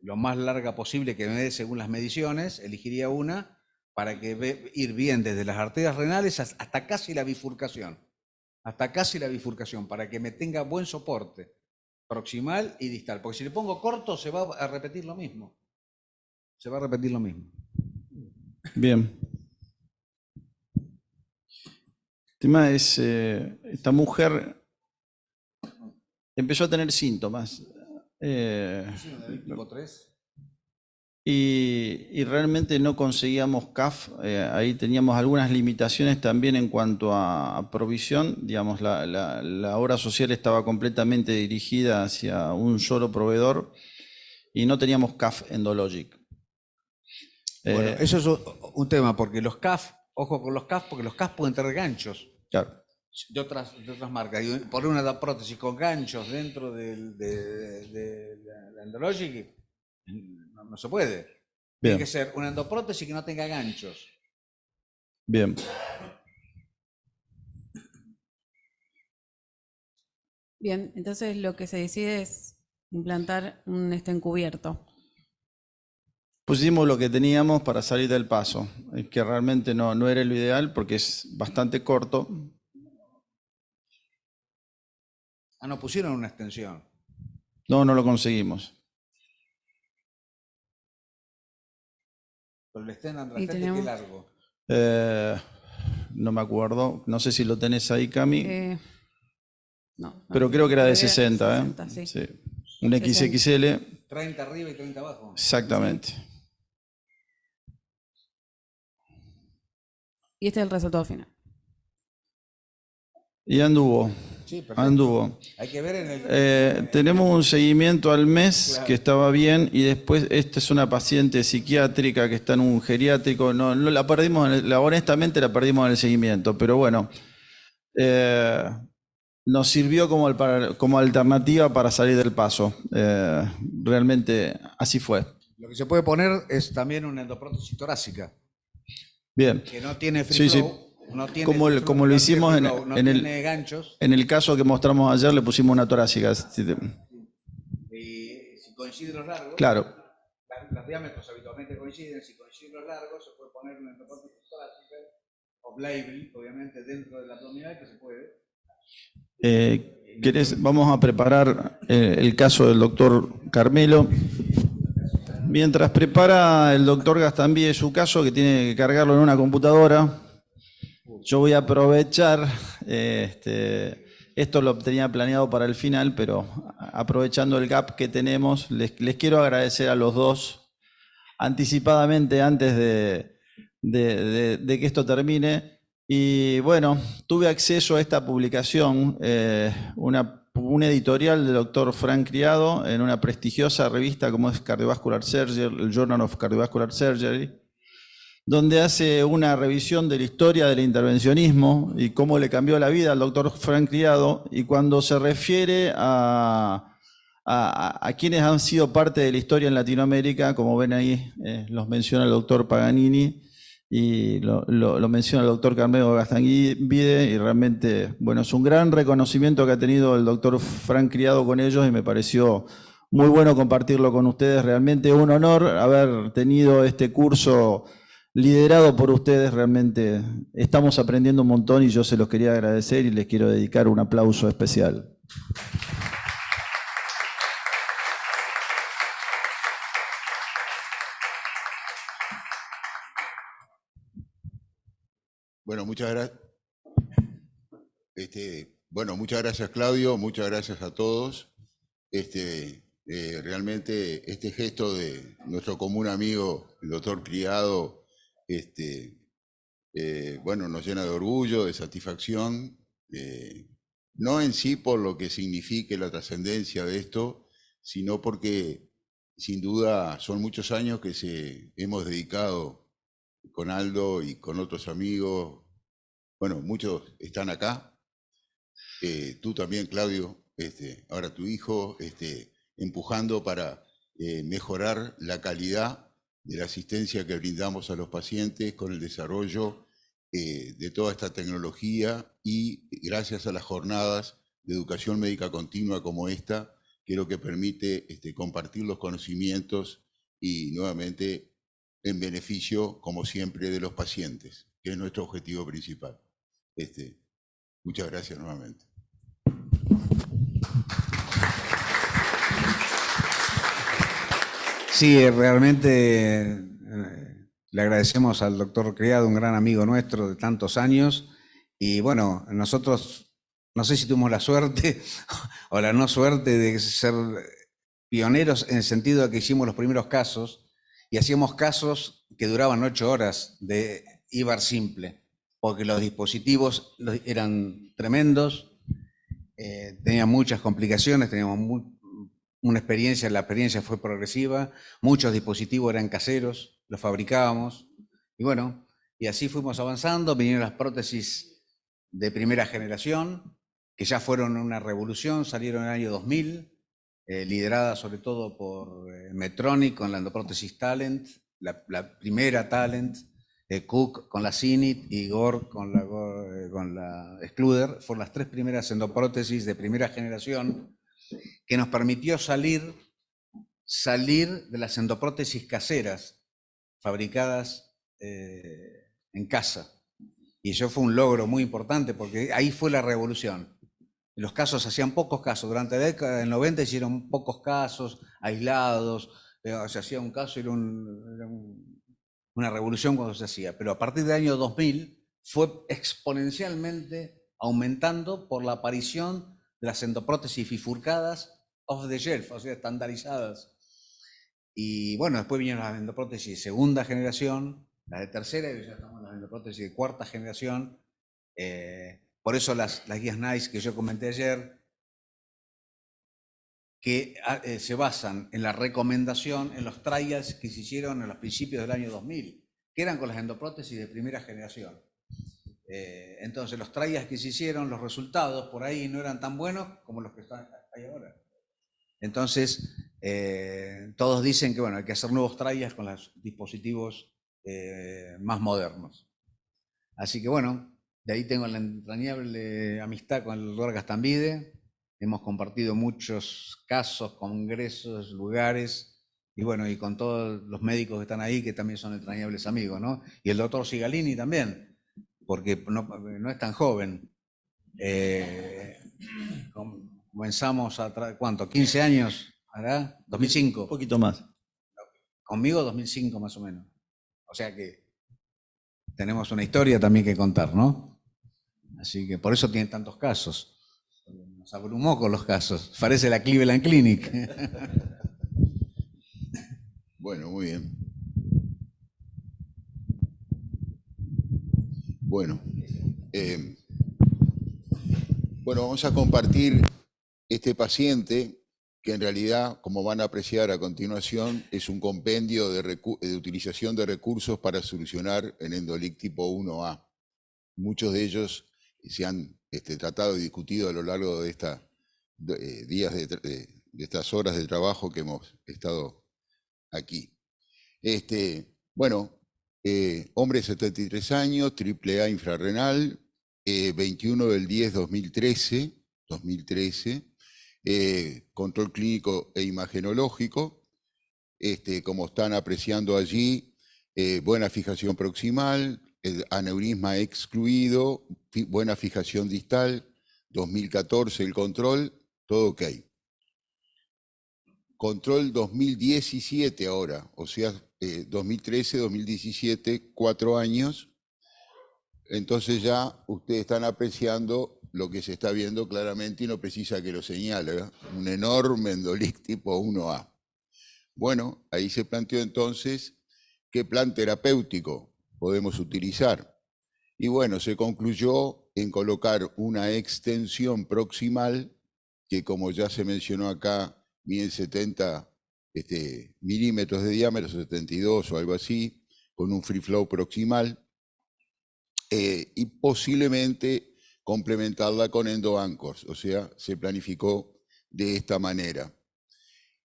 lo más larga posible que me dé según las mediciones. Elegiría una para que ir bien desde las arterias renales hasta casi la bifurcación. Para que me tenga buen soporte proximal y distal. Porque si le pongo corto se va a repetir lo mismo. Bien. El tema es, esta mujer empezó a tener síntomas. Tipo 3. Y realmente no conseguíamos CAF. Ahí teníamos algunas limitaciones también en cuanto a provisión. Digamos, la obra social estaba completamente dirigida hacia un solo proveedor y no teníamos CAF endologic. Bueno, eso es un tema, porque los CAF, ojo con los CAF, porque los CAF pueden tener ganchos. Claro. De otras marcas. Y poner una prótesis con ganchos dentro de la endologic no se puede. Bien. Tiene que ser una endoprótesis que no tenga ganchos. Bien. Bien, entonces lo que se decide es implantar un stent cubierto. Pusimos lo que teníamos para salir del paso, que realmente no era lo ideal porque es bastante corto. No pusieron una extensión. No lo conseguimos. Pero el stent andrastete, ¿qué largo? No me acuerdo. No sé si lo tenés ahí, Cami. No, Pero creo que era de 60, 60, sí. Sí. Un 60. XXL, 30 arriba y 30 abajo. exactamente. Y este es el resultado final. Y anduvo. Sí, perfecto. Anduvo. Hay que ver en el... Tenemos un seguimiento al mes Claro. que estaba bien y después esta es una paciente psiquiátrica que está en un geriátrico. No la perdimos, honestamente la perdimos en el seguimiento, pero bueno, nos sirvió como alternativa para salir del paso. Realmente así fue. Lo que se puede poner es también una endoprótesis torácica, Bien. que no tiene free Sí, sí. flow. No tiene Como free flow, lo no tiene hicimos free en- flow, no en el- tiene ganchos. En el caso que mostramos ayer le pusimos una torácica. Y si coinciden los largos, Claro. los diámetros habitualmente coinciden. Si coinciden los largos, se puede poner una endoprótesis torácica, off-label, obviamente, dentro del abdominal, que se puede. Vamos a preparar el caso del doctor Carmelo. Mientras prepara el doctor Gastambide su caso, que tiene que cargarlo en una computadora, yo voy a aprovechar, esto lo tenía planeado para el final, pero aprovechando el gap que tenemos, les quiero agradecer a los dos anticipadamente antes de que esto termine. Y bueno, tuve acceso a esta publicación, un editorial del doctor Frank Criado en una prestigiosa revista como es Cardiovascular Surgery, el Journal of Cardiovascular Surgery, donde hace una revisión de la historia del intervencionismo y cómo le cambió la vida al doctor Frank Criado, y cuando se refiere a quienes han sido parte de la historia en Latinoamérica, como ven ahí, los menciona el doctor Paganini y lo menciona el doctor Carmelo Gastambide, y realmente, bueno, es un gran reconocimiento que ha tenido el doctor Frank Criado con ellos y me pareció muy bueno compartirlo con ustedes. Realmente un honor haber tenido este curso liderado por ustedes. Realmente estamos aprendiendo un montón y yo se los quería agradecer y les quiero dedicar un aplauso especial. Bueno, muchas gracias. Muchas gracias, Claudio, muchas gracias a todos. Realmente este gesto de nuestro común amigo, el doctor Criado, nos llena de orgullo, de satisfacción, no en sí por lo que signifique la trascendencia de esto, sino porque sin duda son muchos años que hemos dedicado con Aldo y con otros amigos. Bueno, muchos están acá. Tú también, Claudio, ahora tu hijo, empujando para mejorar la calidad de la asistencia que brindamos a los pacientes con el desarrollo de toda esta tecnología, y gracias a las jornadas de educación médica continua como esta, que es lo que permite compartir los conocimientos y nuevamente en beneficio, como siempre, de los pacientes, que es nuestro objetivo principal. Muchas gracias nuevamente. Sí, realmente le agradecemos al doctor Criado, un gran amigo nuestro de tantos años. Y bueno, nosotros, no sé si tuvimos la suerte o la no suerte de ser pioneros en el sentido de que hicimos los primeros casos y hacíamos casos que duraban 8 horas de IVAR simple, porque los dispositivos eran tremendos, tenían muchas complicaciones, teníamos una experiencia, la experiencia fue progresiva, muchos dispositivos eran caseros, los fabricábamos, y bueno, y así fuimos avanzando. Vinieron las prótesis de primera generación, que ya fueron una revolución, salieron en el año 2000, lideradas sobre todo por Medtronic con la endoprótesis Talent, la primera Talent, Cook con la Zenith y Gore con la Excluder. Fueron las 3 primeras endoprótesis de primera generación que nos permitió salir de las endoprótesis caseras fabricadas en casa. Y eso fue un logro muy importante porque ahí fue la revolución. Los casos hacían pocos casos. Durante la década del 90 hicieron pocos casos, aislados. Se hacía un caso y era una revolución cuando se hacía. Pero a partir del año 2000 fue exponencialmente aumentando por la aparición las endoprótesis bifurcadas off the shelf, o sea, estandarizadas. Y bueno, después vinieron las endoprótesis de segunda generación, las de tercera, y ya estamos en las endoprótesis de cuarta generación. Por eso las guías NICE que yo comenté ayer, que se basan en la recomendación, en los trials que se hicieron en los principios del año 2000, que eran con las endoprótesis de primera generación. Entonces los trials que se hicieron, los resultados por ahí no eran tan buenos como los que están ahí ahora. Entonces, todos dicen que bueno, hay que hacer nuevos trials con los dispositivos más modernos. Así que bueno, de ahí tengo la entrañable amistad con el doctor Gastambide. Hemos compartido muchos casos, congresos, lugares, y bueno, y con todos los médicos que están ahí, que también son entrañables amigos, ¿no? Y el doctor Sigalini también, porque no es tan joven. Comenzamos ¿cuánto? ¿15 años? ¿Verdad? 2005. Un poquito más. Conmigo 2005 más o menos. O sea que tenemos una historia también que contar, ¿no? Así que por eso tiene tantos casos. Nos abrumó con los casos. Parece la Cleveland Clinic. Bueno, muy bien. Bueno, vamos a compartir este paciente que en realidad, como van a apreciar a continuación, es un compendio de utilización de recursos para solucionar el Endolic tipo 1A. Muchos de ellos se han tratado y discutido a lo largo de estas estas horas de trabajo que hemos estado aquí. Hombre de 73 años, AAA infrarrenal, 21 del 10 2013, control clínico e imagenológico, como están apreciando allí, buena fijación proximal, el aneurisma excluido, buena fijación distal, 2014 el control, todo ok. Control 2017 ahora, o sea, 2013, 2017, 4 años. Entonces ya ustedes están apreciando lo que se está viendo claramente y no precisa que lo señale, ¿eh? Un enorme Endolic tipo 1A. Bueno, ahí se planteó entonces qué plan terapéutico podemos utilizar. Y bueno, se concluyó en colocar una extensión proximal que, como ya se mencionó acá, mide 70 milímetros de diámetro, 72 o algo así, con un free flow proximal, y posiblemente complementarla con endoanchors, o sea, se planificó de esta manera.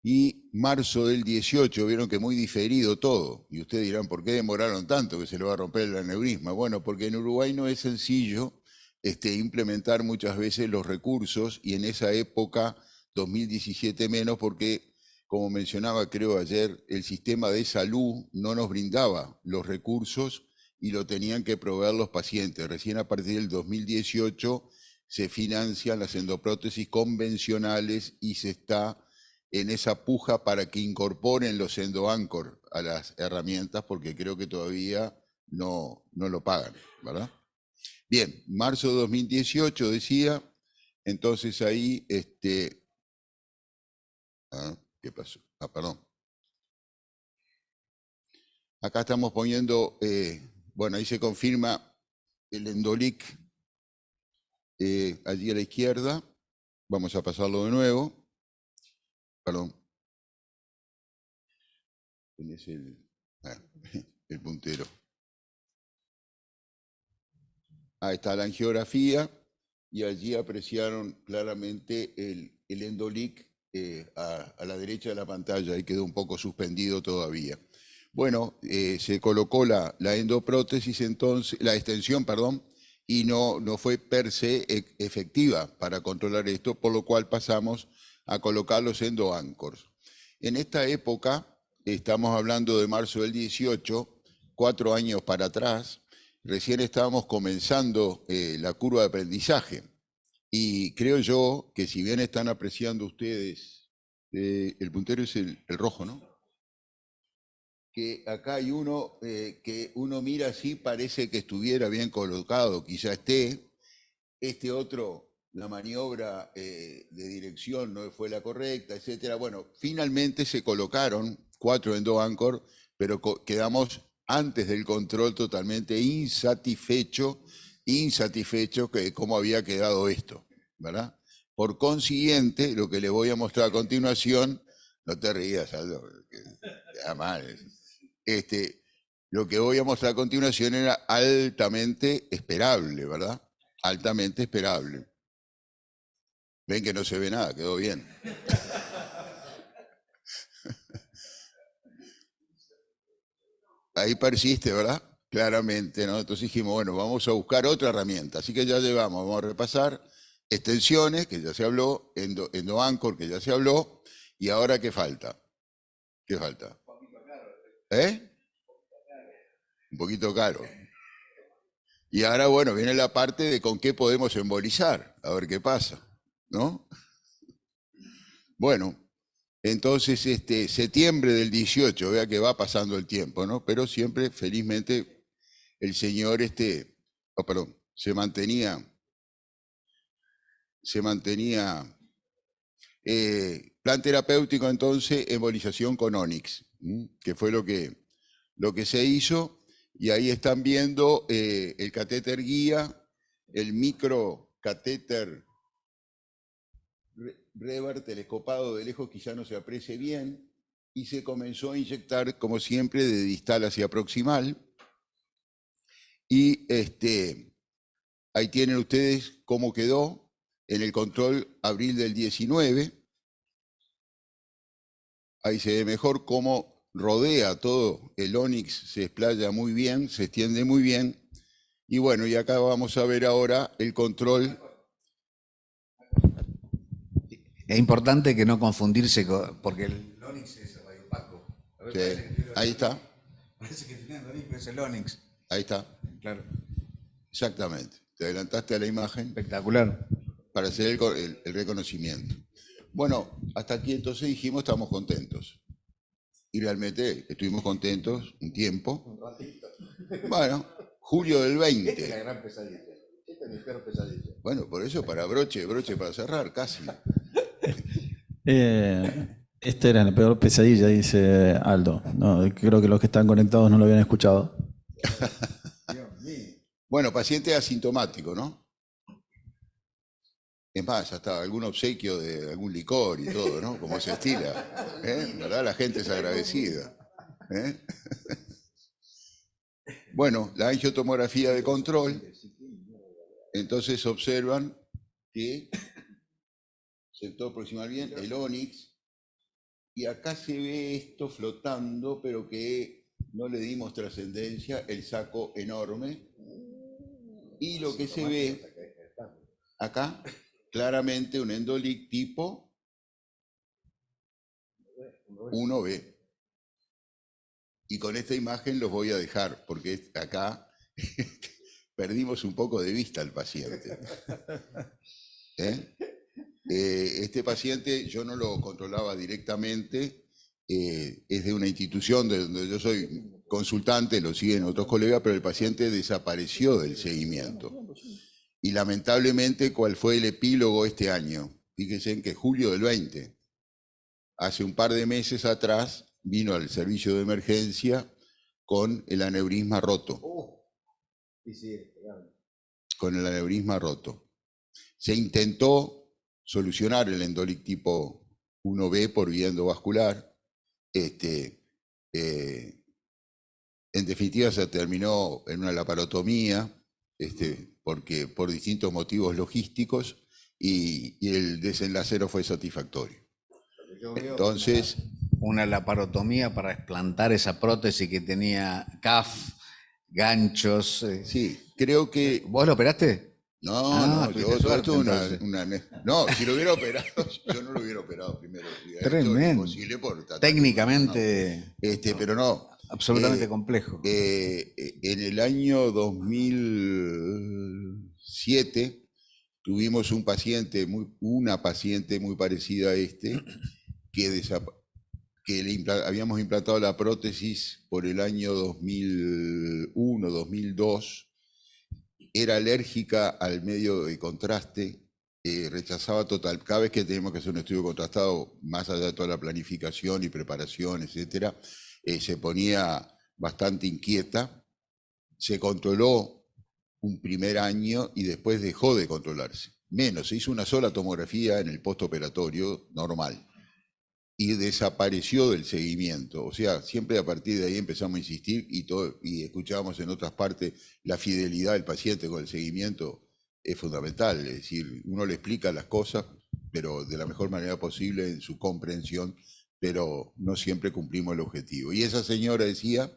Y marzo del 18, vieron que muy diferido todo, y ustedes dirán, ¿por qué demoraron tanto que se le va a romper el aneurisma? Bueno, porque en Uruguay no es sencillo implementar muchas veces los recursos, y en esa época, 2017 menos, porque, como mencionaba creo ayer, el sistema de salud no nos brindaba los recursos y lo tenían que proveer los pacientes. Recién a partir del 2018 se financian las endoprótesis convencionales y se está en esa puja para que incorporen los endoanchor a las herramientas, porque creo que todavía no lo pagan, ¿verdad? Bien, marzo de 2018 decía, entonces ahí, ¿qué pasó? Perdón. Acá estamos poniendo, bueno, ahí se confirma el Endolic allí a la izquierda. Vamos a pasarlo de nuevo. Perdón. Tenés el puntero. Ahí está la angiografía y allí apreciaron claramente el Endolic a la derecha de la pantalla. Ahí quedó un poco suspendido todavía. Bueno, se colocó la endoprótesis entonces, la extensión, perdón, y no fue per se efectiva para controlar esto, por lo cual pasamos a colocar los endoanchors. En esta época, estamos hablando de marzo del 18, 4 años para atrás, recién estábamos comenzando la curva de aprendizaje. Y creo yo que si bien están apreciando ustedes, el puntero es el rojo, ¿no? Que acá hay uno que uno mira así, parece que estuviera bien colocado, quizá esté. Este otro la maniobra de dirección no fue la correcta, etcétera. Bueno, finalmente se colocaron 4 endoanchor, pero quedamos antes del control totalmente insatisfecho de cómo había quedado esto, ¿verdad? Por consiguiente, lo que les voy a mostrar a continuación, no te rías, Aldo, que te da mal. Lo que voy a mostrar a continuación era altamente esperable, ¿verdad? Altamente esperable. Ven que no se ve nada, quedó bien. Ahí persiste, ¿verdad? Claramente, ¿no? Entonces dijimos, bueno, vamos a buscar otra herramienta. Así que ya vamos a repasar extensiones, que ya se habló, endoanchor, que ya se habló, y ahora ¿qué falta? ¿Qué falta? ¿Eh? Un poquito caro. Y ahora, bueno, viene la parte de con qué podemos embolizar, a ver qué pasa, ¿no? Bueno, entonces septiembre del 18, vea que va pasando el tiempo, ¿no? Pero siempre, felizmente, el señor se mantenía plan terapéutico, entonces, embolización con Onyx, que fue lo que se hizo. Y ahí están viendo el catéter guía, el microcatéter Rever telescopado de lejos, quizá no se aprecie bien, y se comenzó a inyectar, como siempre, de distal hacia proximal. Y ahí tienen ustedes cómo quedó en el control abril del 19. Ahí se ve mejor cómo rodea todo el Onyx, se explaya muy bien, se extiende muy bien. Y bueno, y acá vamos a ver ahora el control. Es importante que no confundirse porque el Onyx es radiopaco. Sí, ahí está. Parece que tiene el Onyx, pero es el Onyx. Ahí está. Claro. Exactamente. Te adelantaste a la imagen. Espectacular. Para hacer el reconocimiento. Bueno, hasta aquí entonces dijimos estamos contentos. Y realmente estuvimos contentos un tiempo. Bueno, julio del 20. Esta es la gran pesadilla. Esta es mi peor pesadilla. Bueno, por eso para broche para cerrar, casi. Esta era la peor pesadilla, dice Aldo. No, creo que los que están conectados no lo habían escuchado. Dios mío. Bueno, paciente asintomático, ¿no? Es más, hasta algún obsequio de algún licor y todo, ¿no? Como se estila. ¿Verdad? La gente es agradecida. Bueno, la angiotomografía de control. Entonces observan que sector proximal bien, el Onyx. Y acá se ve esto flotando, pero que no le dimos trascendencia, el saco enorme. Y lo que se ve acá, claramente un endolic tipo 1B. Y con esta imagen los voy a dejar, porque acá perdimos un poco de vista al paciente. Este paciente yo no lo controlaba directamente, es de una institución de donde yo soy consultante, lo siguen otros colegas, pero el paciente desapareció del seguimiento. Y lamentablemente, ¿cuál fue el epílogo este año? Fíjense en que julio del 20, hace un par de meses atrás, vino al servicio de emergencia con el aneurisma roto. Con el aneurisma roto. Se intentó solucionar el endolic tipo 1B por vía endovascular. En definitiva se terminó en una laparotomía, porque por distintos motivos logísticos, y el desenlace no fue satisfactorio. Entonces, una laparotomía para explantar esa prótesis que tenía CAF, ganchos. Sí, creo que... ¿Vos lo operaste? No, yo suerte, no, si lo hubiera operado, yo no lo hubiera operado primero. Tremendo. Imposible Técnicamente. Pero no. Absolutamente complejo. En el año 2007 tuvimos una paciente muy parecida a que habíamos implantado la prótesis por el año 2001, 2002. Era alérgica al medio de contraste, rechazaba total. Cada vez que tenemos que hacer un estudio contrastado, más allá de toda la planificación y preparación, etcétera, se ponía bastante inquieta. Se controló un primer año y después dejó de controlarse. Menos, se hizo una sola tomografía en el postoperatorio normal y desapareció del seguimiento. O sea, siempre a partir de ahí empezamos a insistir y escuchábamos en otras partes la fidelidad del paciente con el seguimiento es fundamental. Es decir, uno le explica las cosas, pero de la mejor manera posible en su comprensión, pero no siempre cumplimos el objetivo. Y esa señora decía,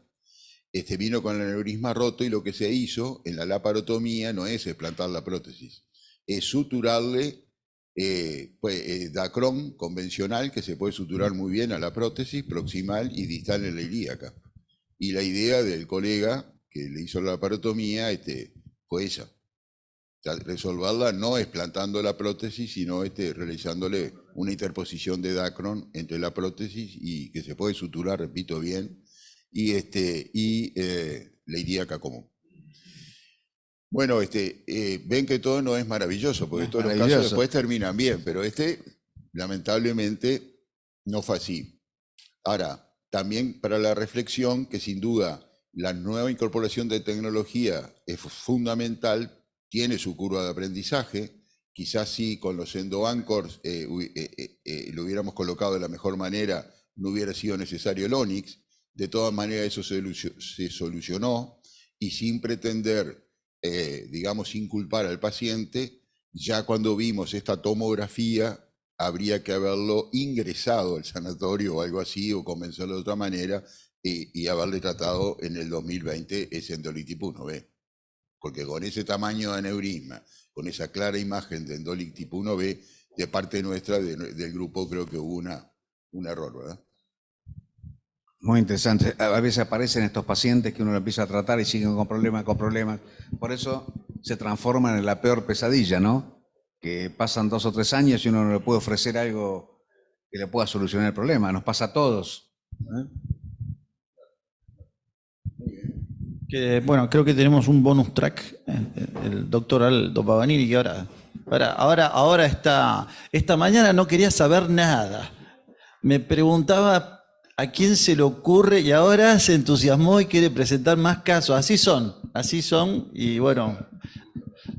vino con el aneurisma roto y lo que se hizo en la laparotomía no es explantar la prótesis, es suturarle Dacron convencional, que se puede suturar muy bien a la prótesis proximal y distal en la ilíaca. Y la idea del colega que le hizo la laparotomía fue esa, resolverla no explantando la prótesis, sino realizándole una interposición de Dacron entre la prótesis y que se puede suturar, repito bien, y la ilíaca común. Bueno, ven que todo no es maravilloso, porque todos los casos después terminan bien, pero lamentablemente no fue así. Ahora, también para la reflexión, que sin duda la nueva incorporación de tecnología es fundamental, tiene su curva de aprendizaje, quizás sí con los endoanchors lo hubiéramos colocado de la mejor manera, no hubiera sido necesario el Onyx. De todas maneras eso se solucionó y sin pretender, digamos, sin culpar al paciente, ya cuando vimos esta tomografía habría que haberlo ingresado al sanatorio o algo así, o convencerlo de otra manera, y haberle tratado en el 2020 ese endolitis tipo 1B. Porque con ese tamaño de aneurisma, con esa clara imagen de endolitis tipo 1B, de parte nuestra, del grupo, creo que hubo un error, ¿verdad? Muy interesante. A veces aparecen estos pacientes que uno lo empieza a tratar y siguen con problemas, con problemas. Por eso se transforman en la peor pesadilla, ¿no? Que pasan 2 o 3 años y uno no le puede ofrecer algo que le pueda solucionar el problema. Nos pasa a todos. Bueno, creo que tenemos un bonus track, el doctor Aldo Paganini, que ahora esta mañana no quería saber nada. Me preguntaba a quién se le ocurre y ahora se entusiasmó y quiere presentar más casos. Así son, y bueno,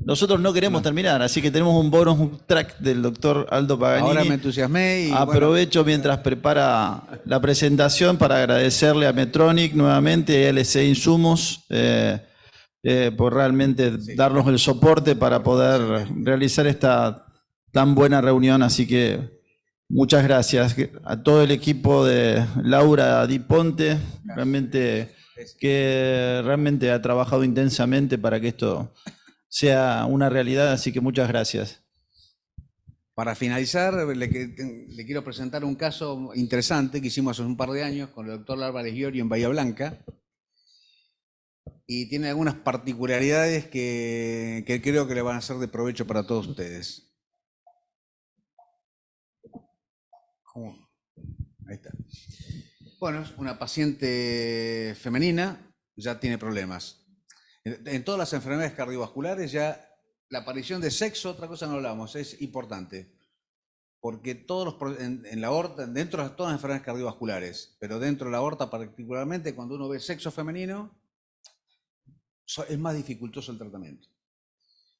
nosotros no queremos terminar, así que tenemos un bonus track del doctor Aldo Paganini. Ahora me entusiasmé y aprovecho mientras prepara la presentación para agradecerle a Medtronic nuevamente, a LC Insumos, por realmente darnos el soporte para poder realizar esta tan buena reunión, así que muchas gracias a todo el equipo de Laura Di Ponte, que realmente ha trabajado intensamente para que esto sea una realidad, así que muchas gracias. Para finalizar, le quiero presentar un caso interesante que hicimos hace un par de años con el doctor Álvarez Giorgio en Bahía Blanca, y tiene algunas particularidades que creo que le van a ser de provecho para todos ustedes. Ahí está. Bueno, es una paciente femenina, ya tiene problemas. En todas las enfermedades cardiovasculares ya la aparición de sexo, otra cosa no hablamos, es importante. Porque en la aorta, dentro de todas las enfermedades cardiovasculares, pero dentro de la aorta particularmente, cuando uno ve sexo femenino, es más dificultoso el tratamiento.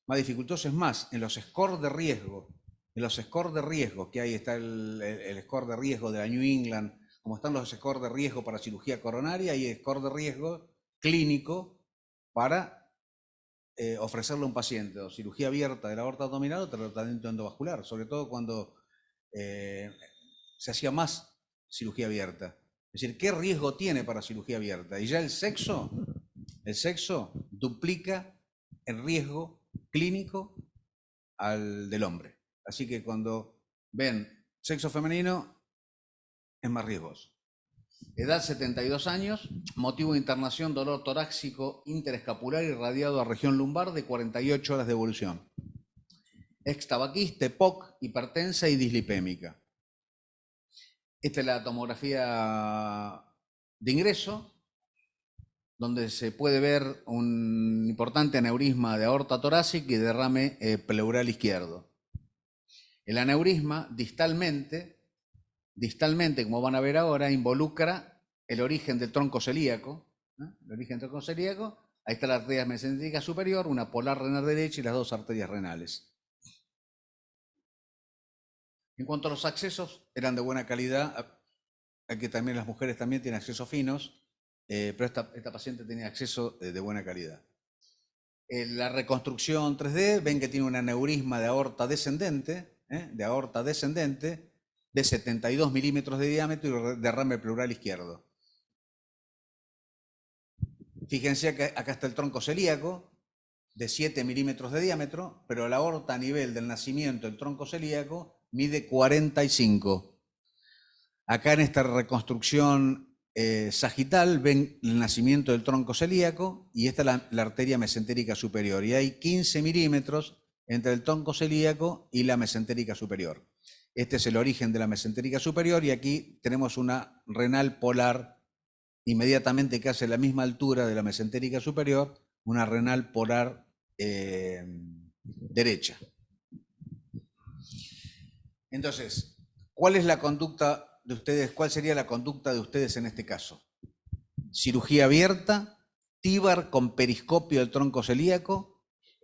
Más dificultoso es más, en los scores de riesgo. En los scores de riesgo que hay, está el score de riesgo de la New England, como están los scores de riesgo para cirugía coronaria, y el score de riesgo clínico para ofrecerle a un paciente o cirugía abierta de la aorta abdominal o tratamiento endovascular, sobre todo cuando se hacía más cirugía abierta. Es decir, ¿qué riesgo tiene para cirugía abierta? Y ya el sexo duplica el riesgo clínico al del hombre. Así que cuando ven sexo femenino, es más riesgoso. Edad 72 años, motivo de internación, dolor torácico interescapular irradiado a región lumbar de 48 horas de evolución. Ex-tabaquista, EPOC, hipertensa y dislipémica. Esta es la tomografía de ingreso, donde se puede ver un importante aneurisma de aorta torácica y derrame pleural izquierdo. El aneurisma distalmente, como van a ver ahora, involucra el origen del tronco celíaco, ¿no? El origen del tronco celíaco, ahí está la arteria mesentérica superior, una polar renal derecha y las dos arterias renales. En cuanto a los accesos, eran de buena calidad. Aquí también las mujeres también tienen accesos finos, pero esta paciente tenía acceso de buena calidad. En la reconstrucción 3D, ven que tiene un aneurisma de aorta descendente, de 72 milímetros de diámetro y derrame pleural izquierdo. Fíjense que acá está el tronco celíaco, de 7 milímetros de diámetro, pero la aorta a nivel del nacimiento del tronco celíaco mide 45. Acá en esta reconstrucción sagital ven el nacimiento del tronco celíaco y esta es la arteria mesentérica superior. Y hay 15 milímetros entre el tronco celíaco y la mesentérica superior. Este es el origen de la mesentérica superior y aquí tenemos una renal polar inmediatamente casi a la misma altura de la mesentérica superior, una renal polar derecha. Entonces, ¿cuál es la conducta de ustedes? ¿Cuál sería la conducta de ustedes en este caso? Cirugía abierta, TIVAR con periscopio del tronco celíaco.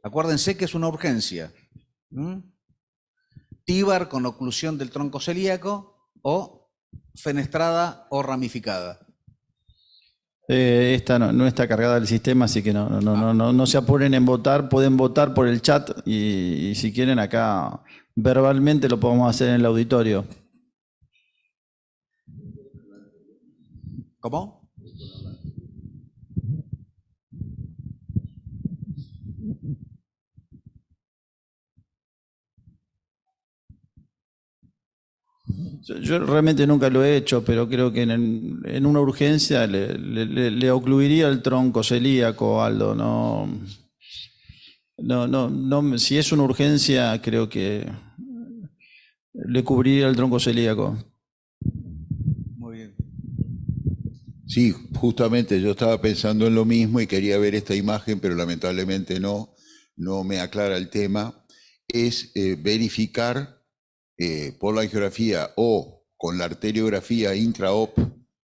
Acuérdense que es una urgencia. TIVAR con oclusión del tronco celíaco o fenestrada o ramificada. Esta no está cargada del sistema, así que no se apuren en votar. Pueden votar por el chat y si quieren acá verbalmente lo podemos hacer en el auditorio. ¿Cómo? Yo realmente nunca lo he hecho, pero creo que en una urgencia le ocluiría el tronco celíaco, Aldo. No, si es una urgencia, creo que le cubriría el tronco celíaco. Muy bien. Sí, justamente yo estaba pensando en lo mismo y quería ver esta imagen, pero lamentablemente no me aclara el tema. Es verificar por la angiografía o con la arteriografía intraop,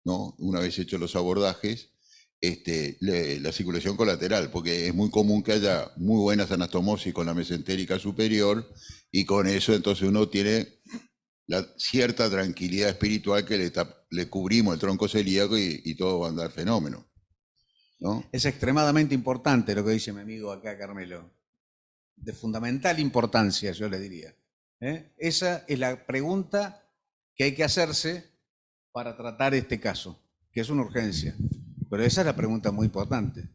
¿no? Una vez hechos los abordajes, la circulación colateral, porque es muy común que haya muy buenas anastomosis con la mesentérica superior y con eso entonces uno tiene la cierta tranquilidad espiritual que le cubrimos el tronco celíaco y todo va a andar fenómeno, ¿no? Es extremadamente importante lo que dice mi amigo acá, Carmelo. De fundamental importancia, yo le diría. Esa es la pregunta que hay que hacerse para tratar este caso, que es una urgencia. Pero esa es la pregunta muy importante.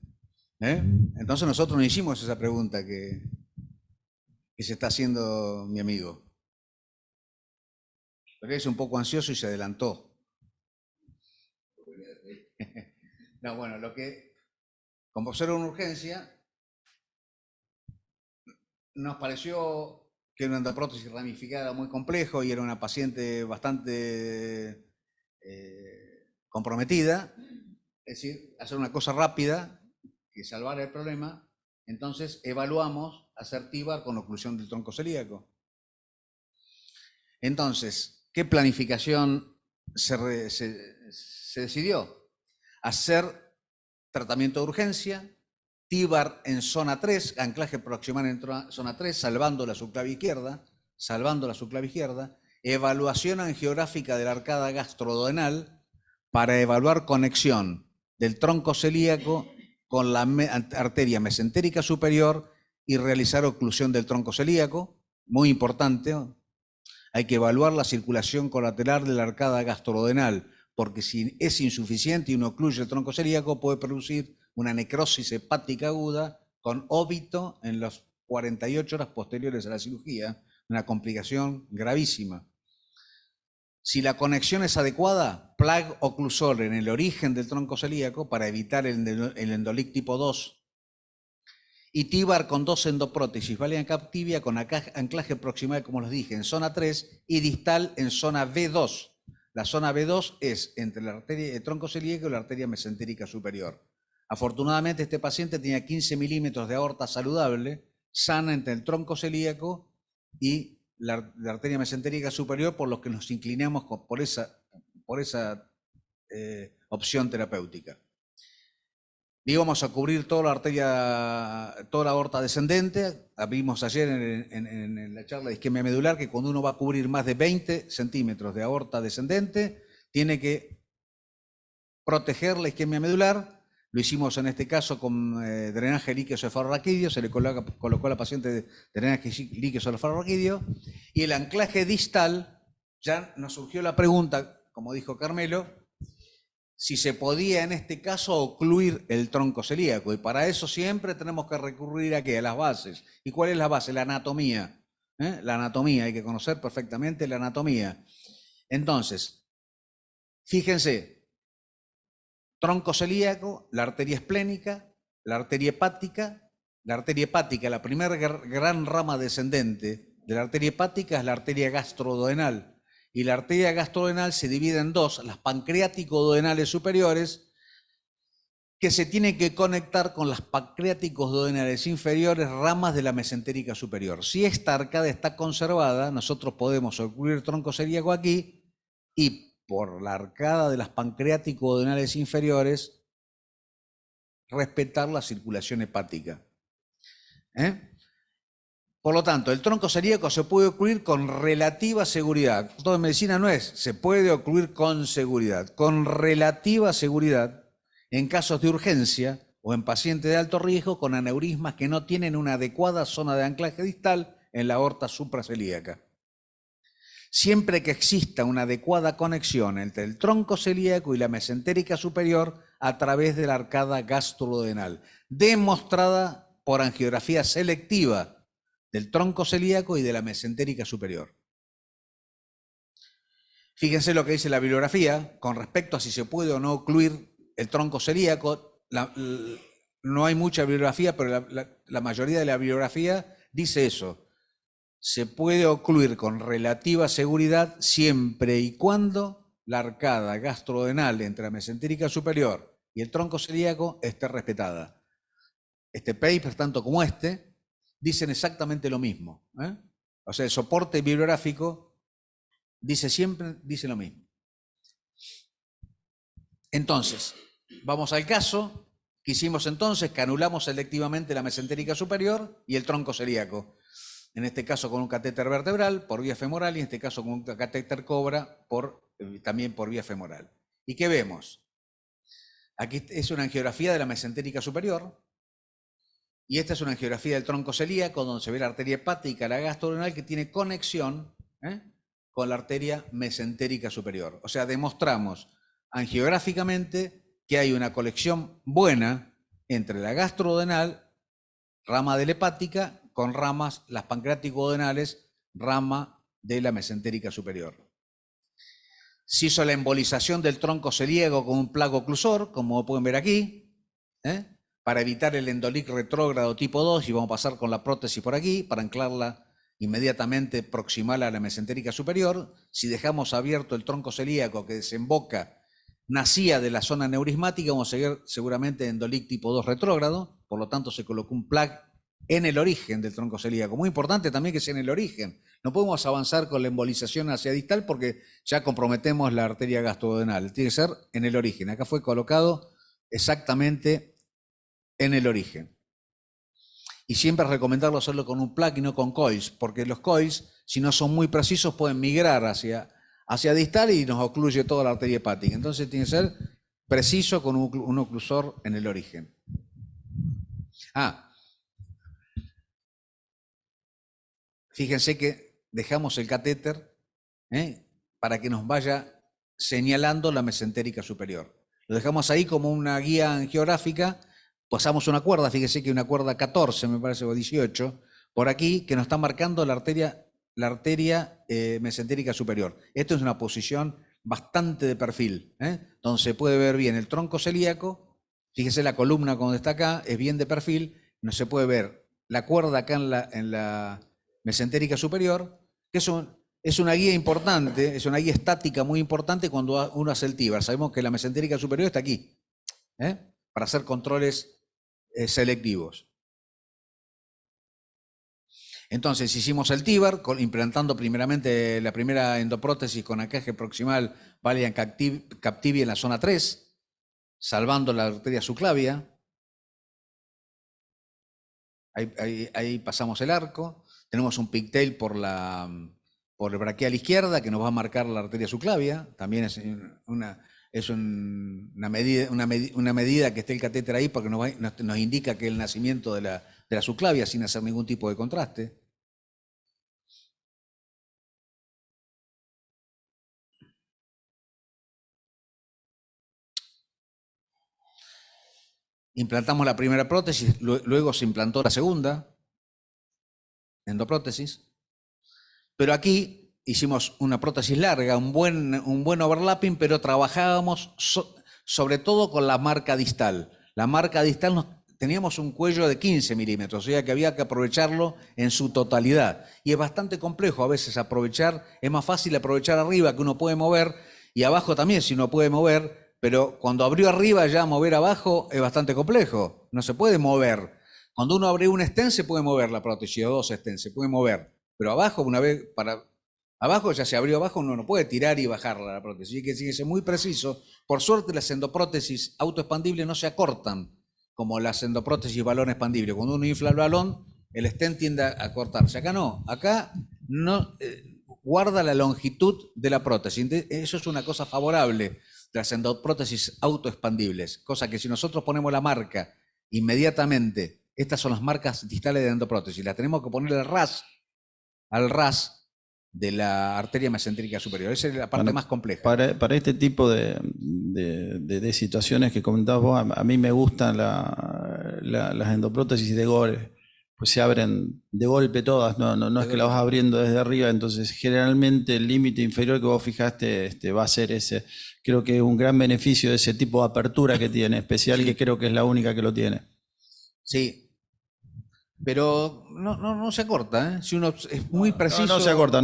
Entonces nosotros no hicimos esa pregunta que se está haciendo mi amigo. Pero él es un poco ansioso y se adelantó. No, bueno, como ser una urgencia, nos pareció que era una endoprótesis ramificada era muy complejo y era una paciente bastante comprometida, es decir, hacer una cosa rápida que salvara el problema. Entonces evaluamos hacer TIVAR con oclusión del tronco celíaco. Entonces, ¿qué planificación se decidió? Hacer tratamiento de urgencia, TIVAR en zona 3, anclaje proximal en zona 3, salvando la subclavia izquierda, evaluación angiográfica de la arcada gastroduodenal para evaluar conexión del tronco celíaco con la arteria mesentérica superior y realizar oclusión del tronco celíaco, muy importante. Hay que evaluar la circulación colateral de la arcada gastroduodenal, porque si es insuficiente y uno ocluye el tronco celíaco puede producir una necrosis hepática aguda con óbito en las 48 horas posteriores a la cirugía, una complicación gravísima. Si la conexión es adecuada, plug oclusor en el origen del tronco celíaco para evitar el endolic tipo 2 y TIVAR con 2 endoprótesis, valía captivia con anclaje proximal, como les dije, en zona 3 y distal en zona B2. La zona B2 es entre la arteria de tronco celíaco y la arteria mesentérica superior. Afortunadamente, este paciente tenía 15 milímetros de aorta saludable, sana entre el tronco celíaco y la arteria mesentérica superior, por los que nos inclinamos por esa opción terapéutica. Íbamos a cubrir toda la arteria, toda la aorta descendente. Vimos ayer en la charla de isquemia medular que cuando uno va a cubrir más de 20 centímetros de aorta descendente, tiene que proteger la isquemia medular. Lo hicimos en este caso con drenaje líquido cefalorraquídeo, se le colocó a la paciente drenaje líquido cefalorraquídeo, y el anclaje distal, ya nos surgió la pregunta, como dijo Carmelo, si se podía en este caso ocluir el tronco celíaco, y para eso siempre tenemos que recurrir a ¿qué? A las bases. ¿Y cuál es la base? La anatomía. La anatomía, hay que conocer perfectamente la anatomía. Entonces, fíjense, tronco celíaco, la arteria esplénica, la arteria hepática. La arteria hepática, la primera gran rama descendente de la arteria hepática es la arteria gastroduodenal. Y la arteria gastroduodenal se divide en dos, las pancreático-duodenales superiores, que se tienen que conectar con las pancreáticos duodenales inferiores, ramas de la mesentérica superior. Si esta arcada está conservada, nosotros podemos ocluir el tronco celíaco aquí y por la arcada de las pancreáticos duodenales inferiores respetar la circulación hepática. Por lo tanto, el tronco celíaco se puede ocluir con relativa seguridad. Todo en medicina no es, se puede ocluir con seguridad. Con relativa seguridad, en casos de urgencia o en pacientes de alto riesgo con aneurismas que no tienen una adecuada zona de anclaje distal en la aorta supracelíaca. Siempre que exista una adecuada conexión entre el tronco celíaco y la mesentérica superior a través de la arcada gastroduodenal, demostrada por angiografía selectiva del tronco celíaco y de la mesentérica superior. Fíjense lo que dice la bibliografía con respecto a si se puede o no ocluir el tronco celíaco. No hay mucha bibliografía, pero la mayoría de la bibliografía dice eso. Se puede ocluir con relativa seguridad siempre y cuando la arcada gastroduodenal entre la mesentérica superior y el tronco celíaco esté respetada. Este paper, tanto como este, dicen exactamente lo mismo. O sea, el soporte bibliográfico dice lo mismo. Entonces, vamos al caso que hicimos entonces, que anulamos selectivamente la mesentérica superior y el tronco celíaco. En este caso con un catéter vertebral por vía femoral y en este caso con un catéter cobra también por vía femoral. ¿Y qué vemos? Aquí es una angiografía de la mesentérica superior y esta es una angiografía del tronco celíaco donde se ve la arteria hepática, la gastroduodenal, que tiene conexión con la arteria mesentérica superior. O sea, demostramos angiográficamente que hay una conexión buena entre la gastroduodenal, rama de la hepática, con ramas, las pancreático-duodenales, rama de la mesentérica superior. Se hizo la embolización del tronco celíaco con un placo oclusor, como pueden ver aquí, para evitar el endolic retrógrado tipo 2, y vamos a pasar con la prótesis por aquí, para anclarla inmediatamente proximal a la mesentérica superior. Si dejamos abierto el tronco celíaco que desemboca, nacía de la zona neurismática, vamos a seguir seguramente endolic tipo 2 retrógrado, por lo tanto se colocó un plaque en el origen del tronco celíaco. Muy importante también que sea en el origen. No podemos avanzar con la embolización hacia distal porque ya comprometemos la arteria gastroduodenal. Tiene que ser en el origen. Acá fue colocado exactamente en el origen. Y siempre es recomendable hacerlo con un plaque y no con coils, porque los coils, si no son muy precisos, pueden migrar hacia distal y nos ocluye toda la arteria hepática. Entonces tiene que ser preciso con un oclusor en el origen. Fíjense que dejamos el catéter para que nos vaya señalando la mesentérica superior. Lo dejamos ahí como una guía angiográfica, pasamos una cuerda, fíjense que hay una cuerda 14, me parece, o 18, por aquí, que nos está marcando la arteria mesentérica superior. Esto es una posición bastante de perfil, donde se puede ver bien el tronco celíaco. Fíjense la columna cuando está acá, es bien de perfil, no se puede ver la cuerda acá en la mesentérica superior, que es una guía importante, es una guía estática muy importante cuando uno hace el TIVAR. Sabemos que la mesentérica superior está aquí, para hacer controles selectivos. Entonces hicimos el TIVAR, implantando primeramente la primera endoprótesis con ancaje proximal Valiant Captivi en la zona 3, salvando la arteria subclavia. Ahí pasamos el arco. Tenemos un pigtail por el braquial izquierda que nos va a marcar la arteria subclavia. También es una medida que esté el catéter ahí porque nos indica que el nacimiento de la subclavia sin hacer ningún tipo de contraste. Implantamos la primera prótesis, luego se implantó la segunda endoprótesis, pero aquí hicimos una prótesis larga, un buen overlapping, pero trabajábamos sobre todo con la marca distal. La marca distal teníamos un cuello de 15 milímetros, o sea que había que aprovecharlo en su totalidad. Y es bastante complejo a veces aprovechar, es más fácil aprovechar arriba que uno puede mover, y abajo también si uno puede mover, pero cuando abrió arriba ya mover abajo es bastante complejo, no se puede mover. Cuando uno abre un stent se puede mover la prótesis, o 2 stents, se puede mover, pero abajo, una vez abajo ya se abrió abajo, uno no puede tirar y bajar la prótesis, hay que ser muy preciso. Por suerte las endoprótesis autoexpandibles no se acortan, como las endoprótesis balón expandible. Cuando uno infla el balón, el stent tiende a cortarse. Acá no, guarda la longitud de la prótesis. Eso es una cosa favorable de las endoprótesis autoexpandibles, cosa que si nosotros ponemos la marca inmediatamente, estas son las marcas distales de endoprótesis, las tenemos que poner al ras de la arteria mesentérica superior. Esa es la parte más compleja. Para este tipo de situaciones que comentabas vos, a mí me gustan las endoprótesis de Gore, pues se abren de golpe todas, no es que la vas abriendo desde arriba, entonces generalmente el límite inferior que vos fijaste va a ser ese. Creo que es un gran beneficio de ese tipo de apertura que tiene, especial, que creo que es la única que lo tiene. Sí. Pero no se acorta, ¿eh? Si uno es muy preciso. No se acorta.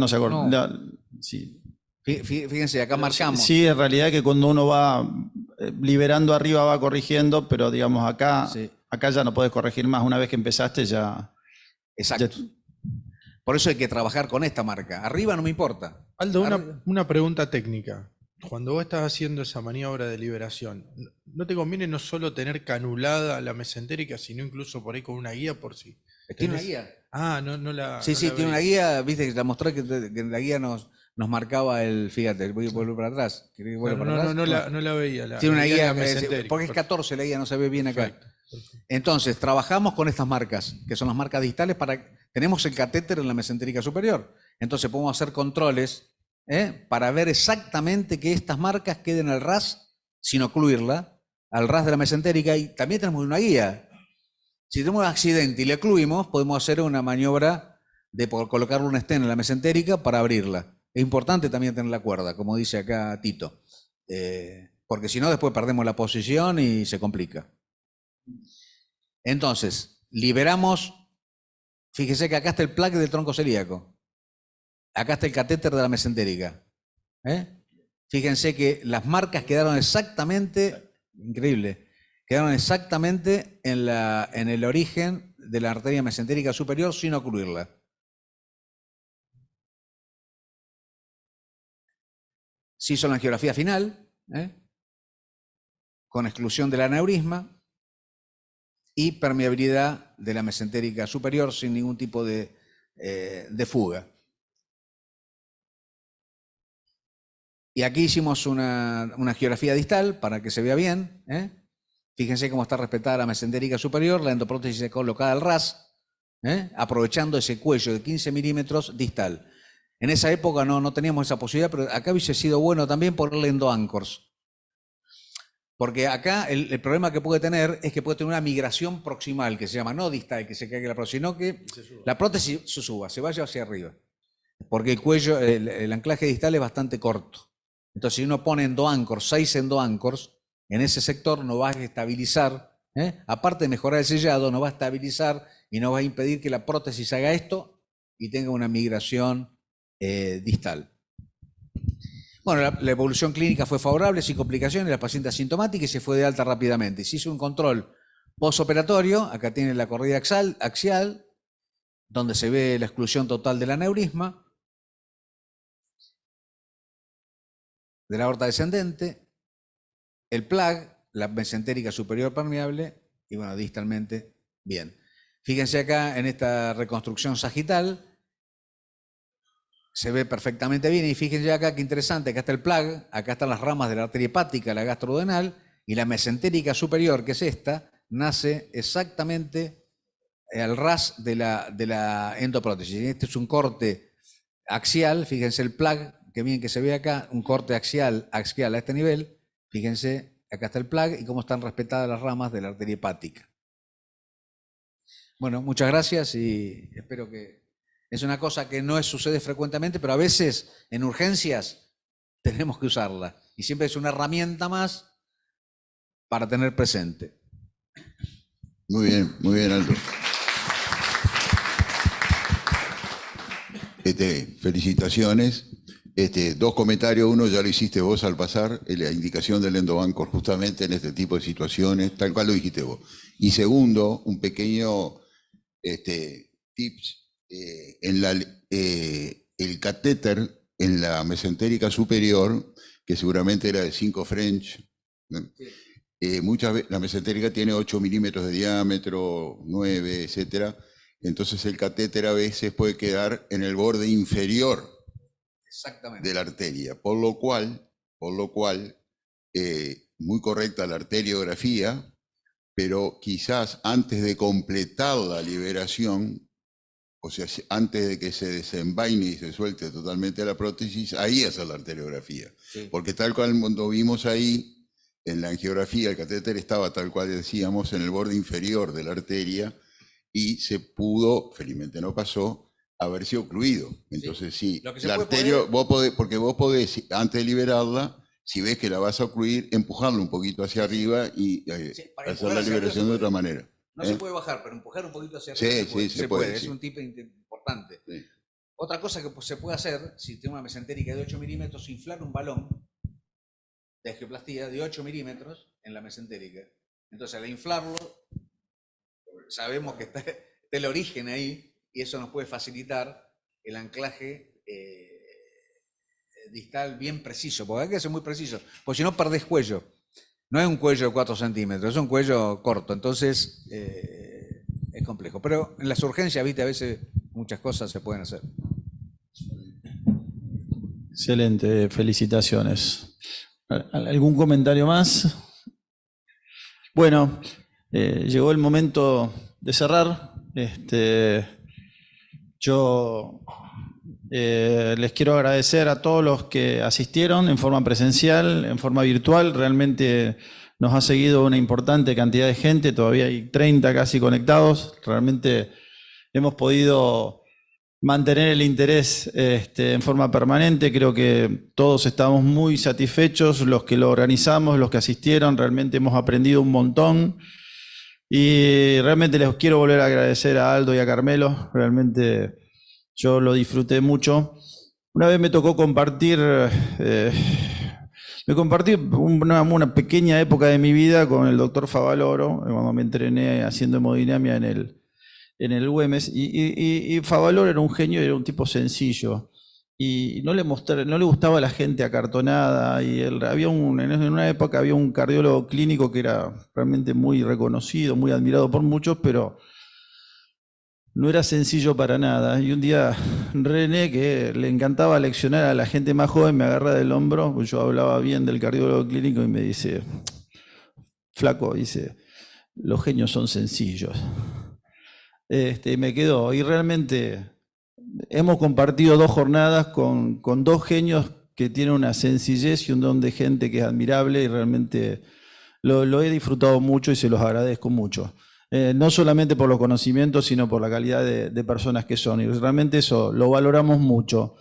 Sí. Fíjense, acá marcamos. Sí, en realidad que cuando uno va liberando arriba va corrigiendo, pero digamos acá ya no puedes corregir más. Una vez que empezaste ya. Exacto. Por eso hay que trabajar con esta marca. Arriba no me importa. Aldo, una pregunta técnica. Cuando vos estás haciendo esa maniobra de liberación, ¿no te conviene no solo tener canulada la mesentérica, sino incluso por ahí con una guía por si? ¿Tiene una guía? Ah, no la. Sí, no la tiene una guía, viste que la mostré que en la guía nos marcaba fíjate, voy a volver para atrás. No la veía. Tiene una guía, mesentérica. porque es 14 la guía, no se ve bien acá. Perfecto. Entonces, trabajamos con estas marcas, que son las marcas distales, tenemos el catéter en la mesentérica superior. Entonces podemos hacer controles para ver exactamente que estas marcas queden al ras, sin ocluirla, al ras de la mesentérica, y también tenemos una guía. Si tenemos un accidente y le ocluimos, podemos hacer una maniobra de colocarle un stent en la mesentérica para abrirla. Es importante también tener la cuerda, como dice acá Tito, porque si no después perdemos la posición y se complica. Entonces, liberamos, fíjese que acá está el plaque del tronco celíaco. Acá está el catéter de la mesentérica. Fíjense que las marcas quedaron exactamente, increíble, quedaron exactamente en el origen de la arteria mesentérica superior sin ocluirla. Se hizo la angiografía final, con exclusión del aneurisma y permeabilidad de la mesentérica superior sin ningún tipo de fuga. Y aquí hicimos una angiografía distal para que se vea bien. Fíjense cómo está respetada la mesentérica superior, la endoprótesis colocada al ras, aprovechando ese cuello de 15 milímetros distal. En esa época no teníamos esa posibilidad, pero acá hubiese sido bueno también ponerle endoanchors. Porque acá el problema que puede tener es que puede tener una migración proximal, que se llama no distal, que se caiga la prótesis, sino que la prótesis se suba, se vaya hacia arriba. Porque el cuello, el anclaje distal es bastante corto. Entonces, si uno pone endoanchors, 6 endoanchors, en ese sector nos va a estabilizar, aparte de mejorar el sellado, nos va a estabilizar y nos va a impedir que la prótesis haga esto y tenga una migración distal. Bueno, la evolución clínica fue favorable, sin complicaciones, la paciente asintomática y se fue de alta rápidamente. Se hizo un control postoperatorio, acá tiene la corrida axial, donde se ve la exclusión total del aneurisma, de la aorta descendente, el plug, la mesentérica superior permeable, y bueno, distalmente, bien. Fíjense acá en esta reconstrucción sagital, se ve perfectamente bien, y fíjense acá qué interesante, acá está el plug, acá están las ramas de la arteria hepática, la gastroduodenal, y la mesentérica superior, que es esta, nace exactamente al ras de la endoprótesis. Este es un corte axial, fíjense el plug, que bien que se ve acá, un corte axial a este nivel, fíjense, acá está el plug y cómo están respetadas las ramas de la arteria hepática. Bueno, muchas gracias y espero que... Es una cosa que no sucede frecuentemente, pero a veces en urgencias tenemos que usarla. Y siempre es una herramienta más para tener presente. Muy bien, Aldo. Felicitaciones. Dos comentarios. Uno ya lo hiciste vos al pasar, la indicación del endobancor justamente en este tipo de situaciones, tal cual lo dijiste vos. Y segundo, un pequeño tips. El catéter en la mesentérica superior, que seguramente era de 5 French, ¿no? Muchas veces la mesentérica tiene 8 milímetros de diámetro, 9, etcétera. Entonces el catéter a veces puede quedar en el borde inferior de la arteria, por lo cual, muy correcta la arteriografía, pero quizás antes de completar la liberación, o sea, antes de que se desenvaine y se suelte totalmente la prótesis, ahí hacer la arteriografía. Sí. Porque tal cual cuando vimos ahí, en la angiografía, el catéter estaba tal cual decíamos, en el borde inferior de la arteria y se pudo, felizmente no pasó, haberse ocluido. Entonces sí, la arteria, porque vos podés, antes de liberarla, si ves que la vas a ocluir, empujarla un poquito hacia arriba y hacer la liberación de otra manera. No se puede bajar, pero empujar un poquito hacia arriba se puede. Es un tip importante. Sí. Otra cosa que se puede hacer, si tiene una mesentérica de 8 milímetros, inflar un balón de angioplastía de 8 milímetros en la mesentérica. Entonces, al inflarlo, sabemos que está el origen ahí y eso nos puede facilitar el anclaje distal bien preciso, porque hay que ser muy preciso, porque si no perdés cuello. No es un cuello de 4 centímetros, es un cuello corto, entonces es complejo. Pero en las urgencias, viste, a veces muchas cosas se pueden hacer. Excelente, felicitaciones. ¿Algún comentario más? Bueno, llegó el momento de cerrar. Yo les quiero agradecer a todos los que asistieron en forma presencial, en forma virtual. Realmente nos ha seguido una importante cantidad de gente, todavía hay 30 casi conectados. Realmente hemos podido mantener el interés en forma permanente. Creo que todos estamos muy satisfechos, los que lo organizamos, los que asistieron, realmente hemos aprendido un montón. Y realmente les quiero volver a agradecer a Aldo y a Carmelo, realmente yo lo disfruté mucho. Una vez me tocó compartir, una pequeña época de mi vida con el doctor Favaloro, cuando me entrené haciendo hemodinamia en el Güemes, y Favaloro era un genio, era un tipo sencillo, y no le gustaba a la gente acartonada, y en una época había un cardiólogo clínico que era realmente muy reconocido, muy admirado por muchos, pero no era sencillo para nada. Y un día René, que le encantaba leccionar a la gente más joven, me agarra del hombro, pues yo hablaba bien del cardiólogo clínico, y me dice, flaco, dice, los genios son sencillos. Me quedó, y realmente hemos compartido 2 jornadas con 2 genios que tienen una sencillez y un don de gente que es admirable, y realmente lo he disfrutado mucho y se los agradezco mucho. No solamente por los conocimientos, sino por la calidad de personas que son, y realmente eso lo valoramos mucho.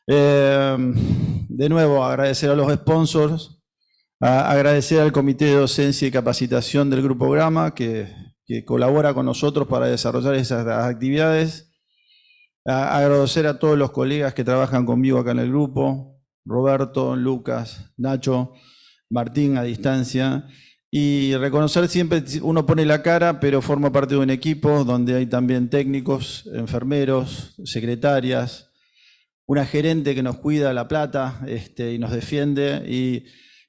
De nuevo, agradecer a los sponsors, agradecer al Comité de Docencia y Capacitación del Grupo Grama, que colabora con nosotros para desarrollar esas actividades. Agradecer a todos los colegas que trabajan conmigo acá en el grupo, Roberto, Lucas, Nacho, Martín a distancia, Y reconocer siempre, uno pone la cara, pero forma parte de un equipo donde hay también técnicos, enfermeros, secretarias, una gerente que nos cuida la plata y nos defiende,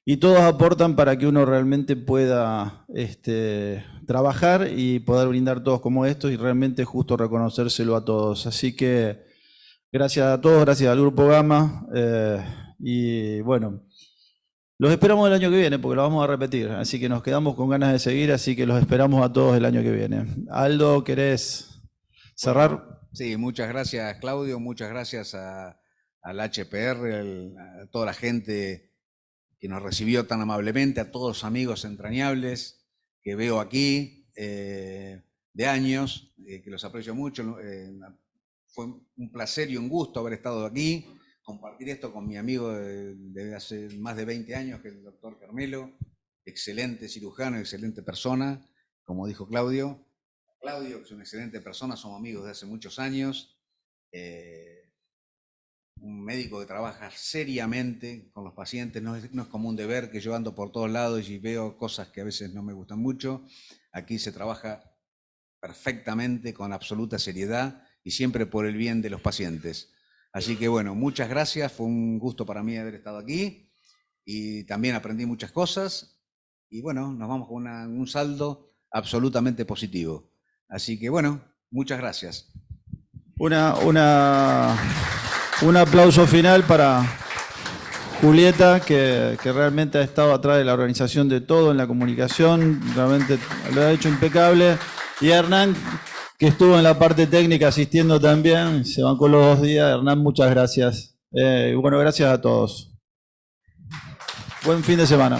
y todos aportan para que uno realmente pueda trabajar y poder brindar todos como estos, y realmente es justo reconocérselo a todos. Así que gracias a todos, gracias al Grupo Gama, y bueno, los esperamos el año que viene porque lo vamos a repetir, así que nos quedamos con ganas de seguir, así que los esperamos a todos el año que viene. Aldo, ¿querés cerrar? Bueno, sí, muchas gracias Claudio, muchas gracias al HPR, a toda la gente que nos recibió tan amablemente, a todos los amigos entrañables que veo aquí de años, que los aprecio mucho. Fue un placer y un gusto haber estado aquí, compartir esto con mi amigo de hace más de 20 años, que es el doctor Carmelo, excelente cirujano, excelente persona, como dijo Claudio. Claudio, que es una excelente persona, somos amigos de hace muchos años. Un médico que trabaja seriamente con los pacientes, no es común de ver que yo ando por todos lados y veo cosas que a veces no me gustan mucho. Aquí se trabaja perfectamente, con absoluta seriedad y siempre por el bien de los pacientes. Así que bueno, muchas gracias, fue un gusto para mí haber estado aquí y también aprendí muchas cosas y bueno, nos vamos con un saldo absolutamente positivo. Así que bueno, muchas gracias. Un aplauso final para Julieta, que realmente ha estado atrás de la organización de todo en la comunicación, realmente lo ha hecho impecable. Y Hernán, que estuvo en la parte técnica asistiendo también, se bancó los 2 días. Hernán, muchas gracias. Bueno, gracias a todos. Buen fin de semana.